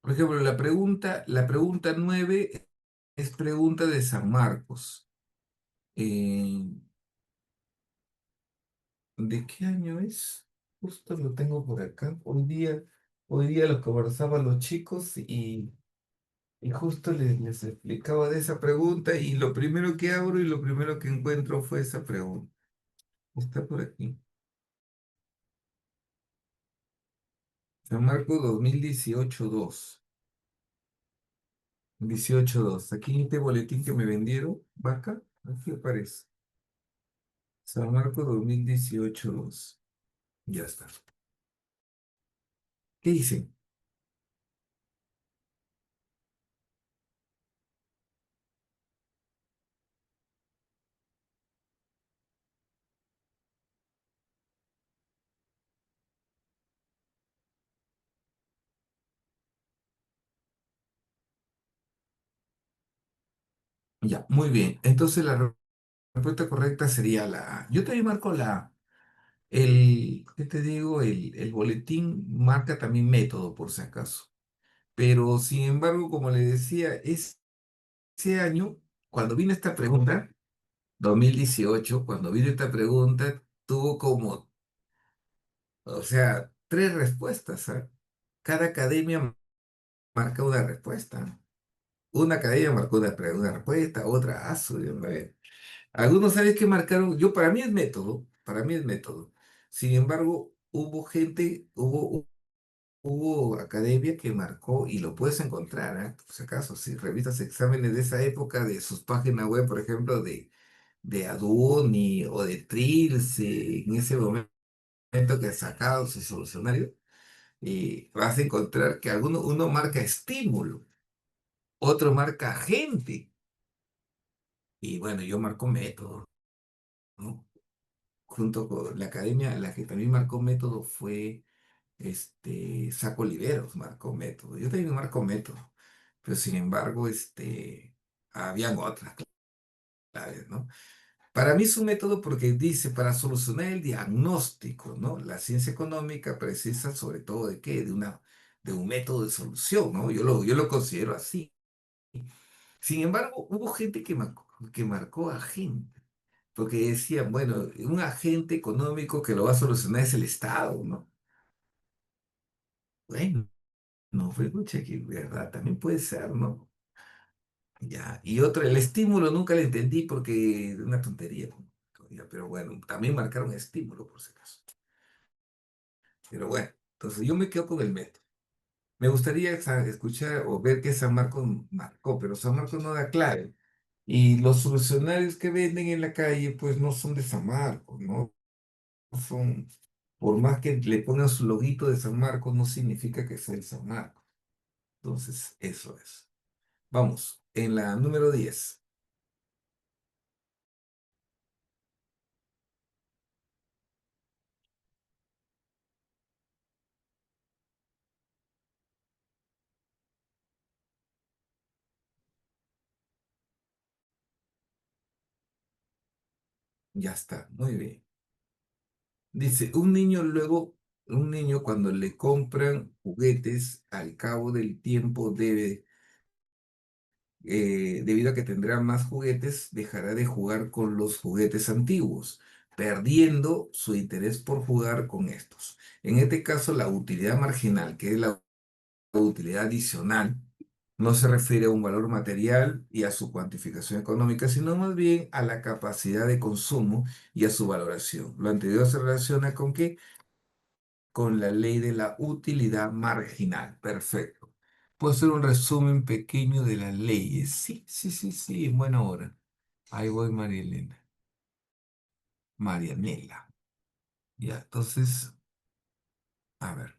por ejemplo, la pregunta 9 es pregunta de San Marcos. Eh, ¿De qué año es? Justo lo tengo por acá. Hoy día lo conversaban los chicos y justo les explicaba de esa pregunta y lo primero que abro y lo primero que encuentro fue esa pregunta. Está por aquí. San Marcos 2018-2. 18-2. Aquí en este boletín que me vendieron, vaca, aquí aparece. San Marcos 2018-2. Ya está. ¿Qué dicen? Ya, muy bien. Entonces la respuesta correcta sería la A. Yo también marco la A. ¿Qué te digo? El boletín marca también método, por si acaso. Pero sin embargo, como le decía, ese año, cuando vino esta pregunta, 2018, cuando vino esta pregunta, tuvo como, o sea, tres respuestas, ¿ah? Cada academia marca una respuesta. Una academia marcó una respuesta, otra, Dios mío. Algunos sabes que marcaron, yo para mí es método. Sin embargo, hubo academia que marcó, y lo puedes encontrar, ¿ah? Por si acaso, si revisas exámenes de esa época, de sus páginas web, por ejemplo, de Aduni o de Trilce, en ese momento que sacado su solucionario, y vas a encontrar que uno marca estímulo, otro marca agente, y bueno, yo marco método, ¿no? Junto con la academia, la que también marcó método fue Saco Oliveros, marcó método. Yo también marco método, pero sin embargo, habían otras claves, ¿no? Para mí es un método porque dice, para solucionar el diagnóstico, ¿no? La ciencia económica precisa sobre todo de qué, de un método de solución, ¿no? Yo lo considero así. Sin embargo, hubo gente que marcó agente, porque decían, bueno, un agente económico que lo va a solucionar es el Estado, ¿no? Bueno, no fue escucha que, ¿verdad? También puede ser, ¿no? Ya. Y otro, el estímulo nunca le entendí porque es una tontería, ¿no? Ya, pero bueno, también marcaron estímulo por si acaso. Pero bueno, entonces yo me quedo con el método. Me gustaría escuchar o ver qué San Marcos marcó, pero San Marcos no da clave. Y los solucionarios que venden en la calle, pues no son de San Marcos, ¿no? Son, por más que le pongan su loguito de San Marcos, no significa que sea el San Marcos. Entonces, eso es. Vamos, en la número 10. Ya está, muy bien. Dice, un niño cuando le compran juguetes, al cabo del tiempo debido a que tendrá más juguetes, dejará de jugar con los juguetes antiguos, perdiendo su interés por jugar con estos. En este caso, la utilidad marginal, que es la utilidad adicional, no se refiere a un valor material y a su cuantificación económica, sino más bien a la capacidad de consumo y a su valoración. Lo anterior se relaciona con qué? Con la ley de la utilidad marginal. Perfecto. Puedo hacer un resumen pequeño de las leyes. Sí, sí, sí, sí, en buena hora. Ahí voy, María Elena. Marianela. Ya, entonces, a ver.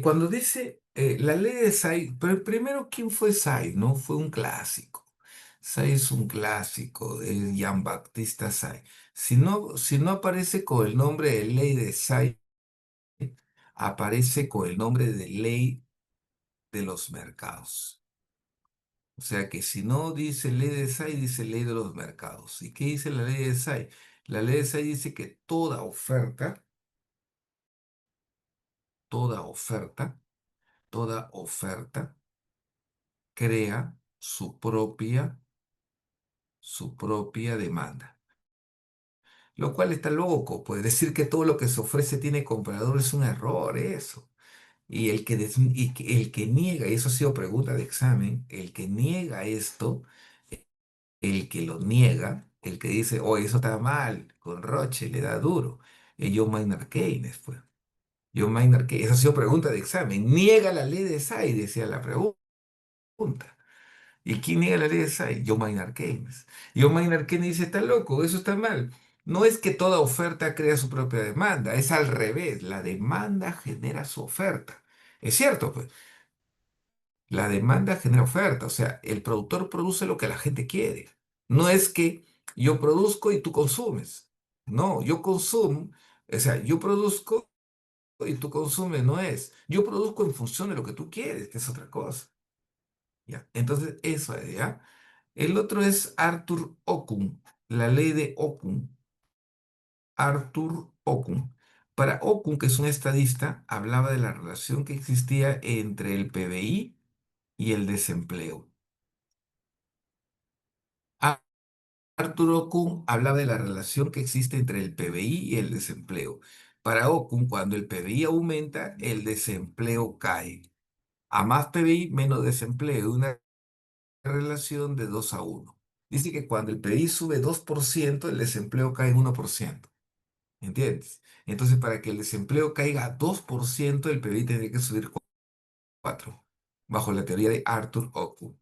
Cuando dice la ley de Say, pero primero, ¿quién fue Say? No fue un clásico. Say es un clásico, es Jean-Baptiste Say. Si no aparece con el nombre de ley de Say, aparece con el nombre de ley de los mercados. O sea que si no dice ley de Say, dice ley de los mercados. ¿Y qué dice la ley de Say? La ley de Say dice que toda oferta, toda oferta crea su propia demanda. Lo cual está loco, pues decir que todo lo que se ofrece tiene comprador es un error eso. Y el que niega, y eso ha sido pregunta de examen, el que niega esto, el que lo niega, el que dice, oh, eso está mal, con Roche le da duro, es John Maynard Keynes, pues. John Maynard Keynes, eso ha sido pregunta de examen. Niega la ley de Say, decía la pregunta. ¿Y quién niega la ley de Say? John Maynard Keynes. John Maynard Keynes dice, está loco, eso está mal. No es que toda oferta crea su propia demanda, es al revés, la demanda genera su oferta. Es cierto, pues, la demanda genera oferta, o sea, el productor produce lo que la gente quiere. No es que yo produzco y tú consumes. No, yo consumo, o sea, yo produzco y tú consumes, no es. Yo produzco en función de lo que tú quieres, que es otra cosa. ¿Ya? Entonces, eso es, ¿ya? El otro es Arthur Okun, la ley de Okun. Arthur Okun. Para Okun, que es un estadista, hablaba de la relación que existía entre el PBI y el desempleo. Arthur Okun hablaba de la relación que existe entre el PBI y el desempleo. Para Okun, cuando el PBI aumenta, el desempleo cae. A más PBI, menos desempleo, una relación de 2 a 1. Dice que cuando el PBI sube 2%, el desempleo cae en 1%. ¿Entiendes? Entonces, para que el desempleo caiga a 2%, el PBI tendría que subir 4, bajo la teoría de Arthur Okun.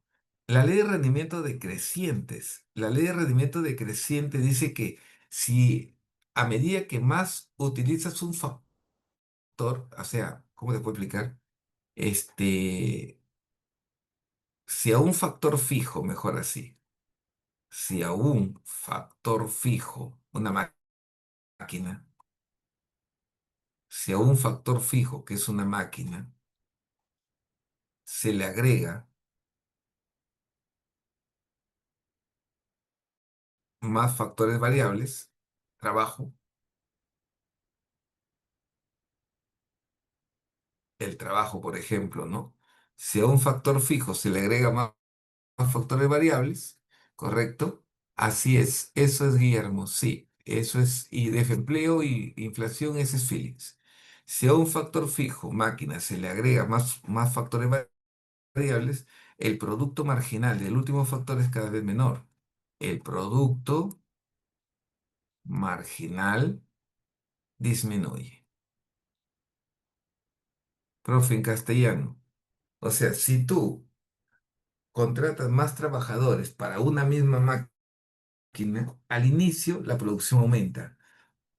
La ley de rendimiento decrecientes. La ley de rendimiento decreciente dice que si a medida que más utilizas un factor, o sea, ¿cómo te puedo explicar? Si a un factor fijo, mejor así, si a un factor fijo, una máquina, si a un factor fijo, que es una máquina, se le agrega más factores variables, trabajo, el trabajo, por ejemplo, ¿no? Si a un factor fijo se le agrega más factores variables, ¿correcto? Así es, eso es Guillermo, sí, eso es, y desempleo y inflación, ese es Phillips. Si a un factor fijo, máquina, se le agrega más factores variables, el producto marginal del último factor es cada vez menor. El producto marginal disminuye. Profe, en castellano. O sea, si tú contratas más trabajadores para una misma máquina, al inicio la producción aumenta,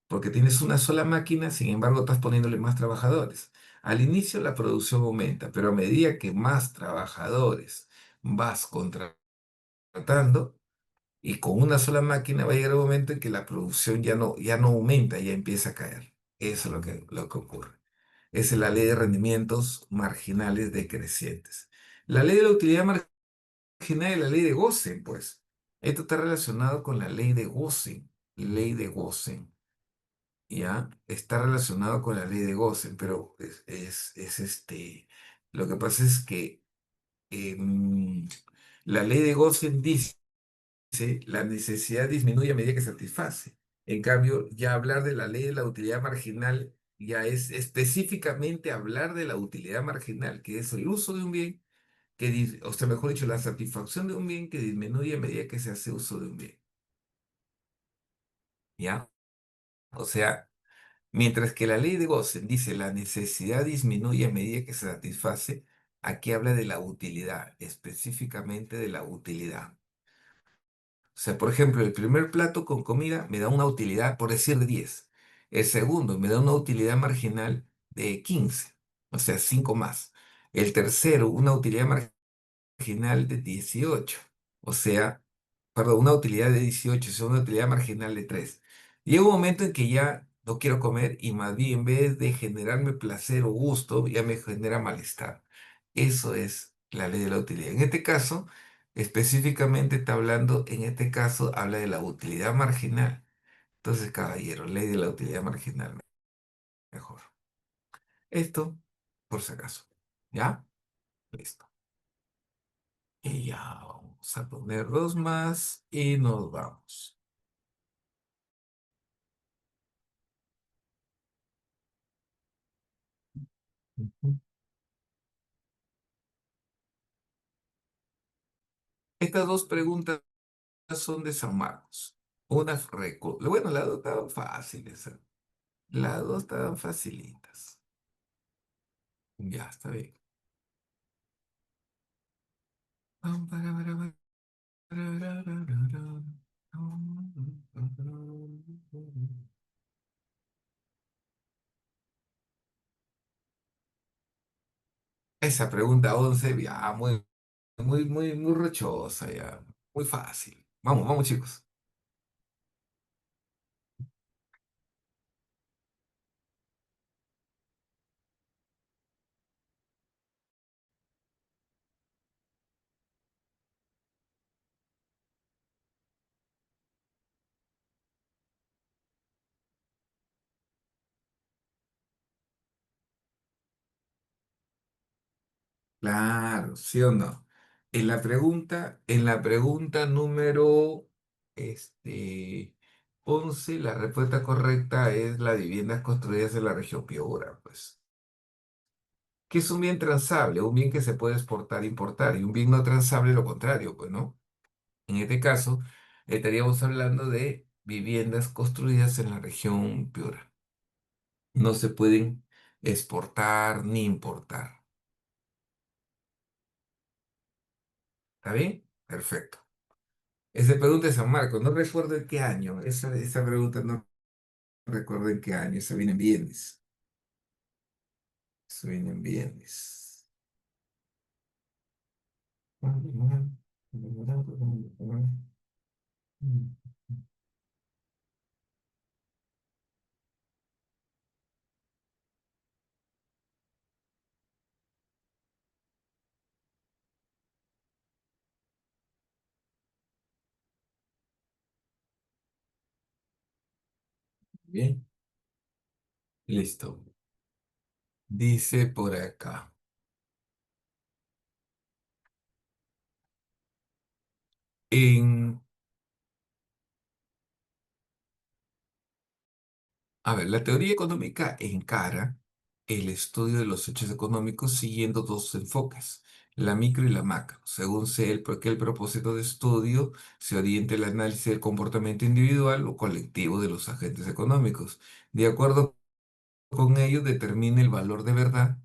porque tienes una sola máquina, sin embargo estás poniéndole más trabajadores. Al inicio la producción aumenta, pero a medida que más trabajadores vas contratando, y con una sola máquina va a llegar un momento en que la producción ya no aumenta, ya empieza a caer. Eso es lo que ocurre. Esa es la ley de rendimientos marginales decrecientes. La ley de la utilidad marginal es la ley de Gossen, pues. Esto está relacionado con la ley de Gosen. Ley de Gosen, ¿ya? Está relacionado con la ley de Gosen, pero lo que pasa es que em, la ley de Gosen dice la necesidad disminuye a medida que se satisface. En cambio, ya hablar de la ley de la utilidad marginal ya es específicamente hablar de la utilidad marginal, que es el uso de un bien, o sea, mejor dicho, la satisfacción de un bien que disminuye a medida que se hace uso de un bien. ¿Ya? O sea, mientras que la ley de Gosen dice la necesidad disminuye a medida que se satisface, aquí habla de la utilidad, específicamente de la utilidad. O sea, por ejemplo, el primer plato con comida me da una utilidad, por decir, de 10. El segundo me da una utilidad marginal de 15, o sea, 5 más. El tercero, una utilidad marginal de 18, o sea, perdón, una utilidad de 18, o sea, una utilidad marginal de 3. Llega un momento en que ya no quiero comer y más bien en vez de generarme placer o gusto, ya me genera malestar. Eso es la ley de la utilidad. En este caso, específicamente está hablando, en este caso, habla de la utilidad marginal. Entonces, caballero, ley de la utilidad marginal, mejor. Esto, por si acaso. ¿Ya? Listo. Y ya vamos a poner dos más y nos vamos. Ujú. Estas dos preguntas son de San Marcos. Bueno, las dos estaban fáciles. Las dos estaban facilitas. Ya, está bien. Esa pregunta 11 ya, muy rochosa, ya. Muy fácil. Vamos, vamos, chicos. Claro, ¿sí o no? En la pregunta número este, 11, la respuesta correcta es las viviendas construidas en la región Piura, pues. ¿Qué es un bien transable? Un bien que se puede exportar e importar, y un bien no transable, lo contrario, pues, ¿no? En este caso, estaríamos hablando de viviendas construidas en la región Piura. No se pueden exportar ni importar. ¿Está bien? Perfecto. Esa pregunta de San Marcos, no recuerdo en qué año. Esa pregunta no recuerdo en qué año. Eso viene en viernes. Eso viene en viernes. Bien, listo. Dice por acá. En, a ver, la teoría económica encara el estudio de los hechos económicos siguiendo dos enfoques, la micro y la macro, según sea porque el propósito de estudio se oriente el análisis del comportamiento individual o colectivo de los agentes económicos. De acuerdo con ello, determine el valor de verdad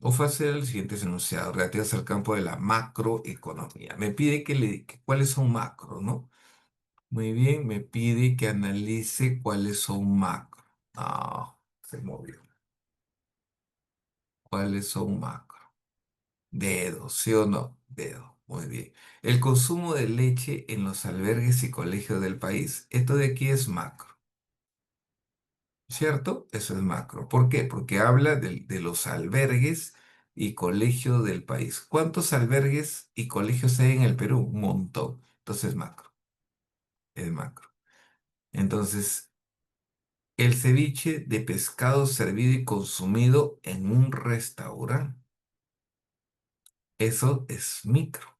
o hacer los siguientes enunciados relativos al campo de la macroeconomía. Me pide cuáles son macro, ¿no? Muy bien, me pide que analice cuáles son macro. Ah, se movió. ¿Cuáles son macro? Dedo, ¿sí o no? Dedo. Muy bien. El consumo de leche en los albergues y colegios del país. Esto de aquí es macro, ¿cierto? Eso es macro. ¿Por qué? Porque habla de los albergues y colegios del país. ¿Cuántos albergues y colegios hay en el Perú? Un montón. Entonces, macro. es macro. Entonces, el ceviche de pescado servido y consumido en un restaurante, eso es micro.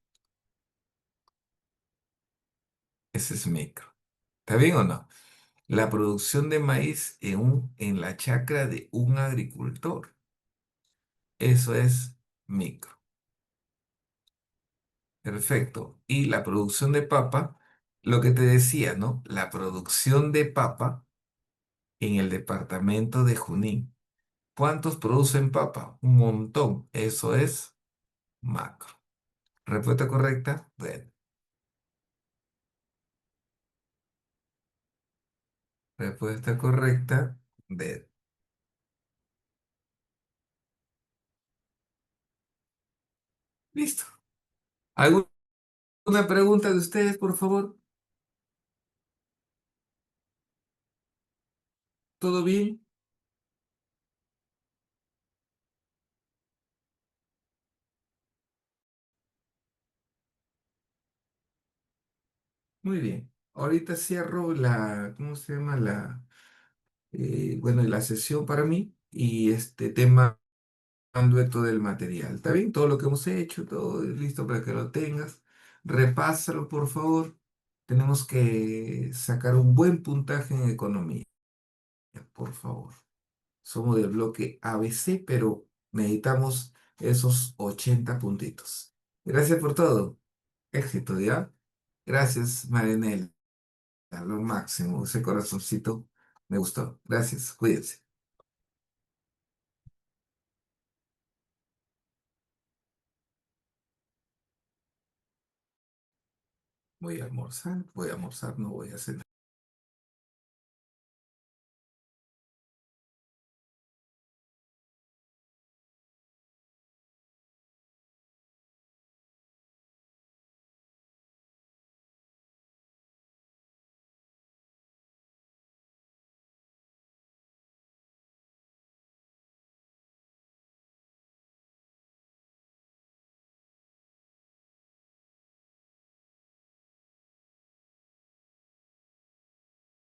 Ese es micro. ¿Está bien o no? La producción de maíz en la chacra de un agricultor, eso es micro. Perfecto. Y la producción de papa, lo que te decía, ¿no? La producción de papa en el departamento de Junín. ¿Cuántos producen papa? Un montón. Eso es macro. Respuesta correcta. Bueno, respuesta correcta. De. Listo. ¿Alguna pregunta de ustedes, por favor? ¿Todo bien? Muy bien. Ahorita cierro la, ¿cómo se llama? Bueno, la sesión para mí y este tema de todo el material. ¿Está bien? Todo lo que hemos hecho, todo es listo para que lo tengas. Repásalo, por favor. Tenemos que sacar un buen puntaje en economía, por favor. Somos del bloque ABC, pero necesitamos esos 80 puntitos. Gracias por todo. Éxito, ¿ya? Gracias, Marinela. Lo máximo. Ese corazoncito me gustó. Gracias. Cuídense. Voy a almorzar, no voy a cenar.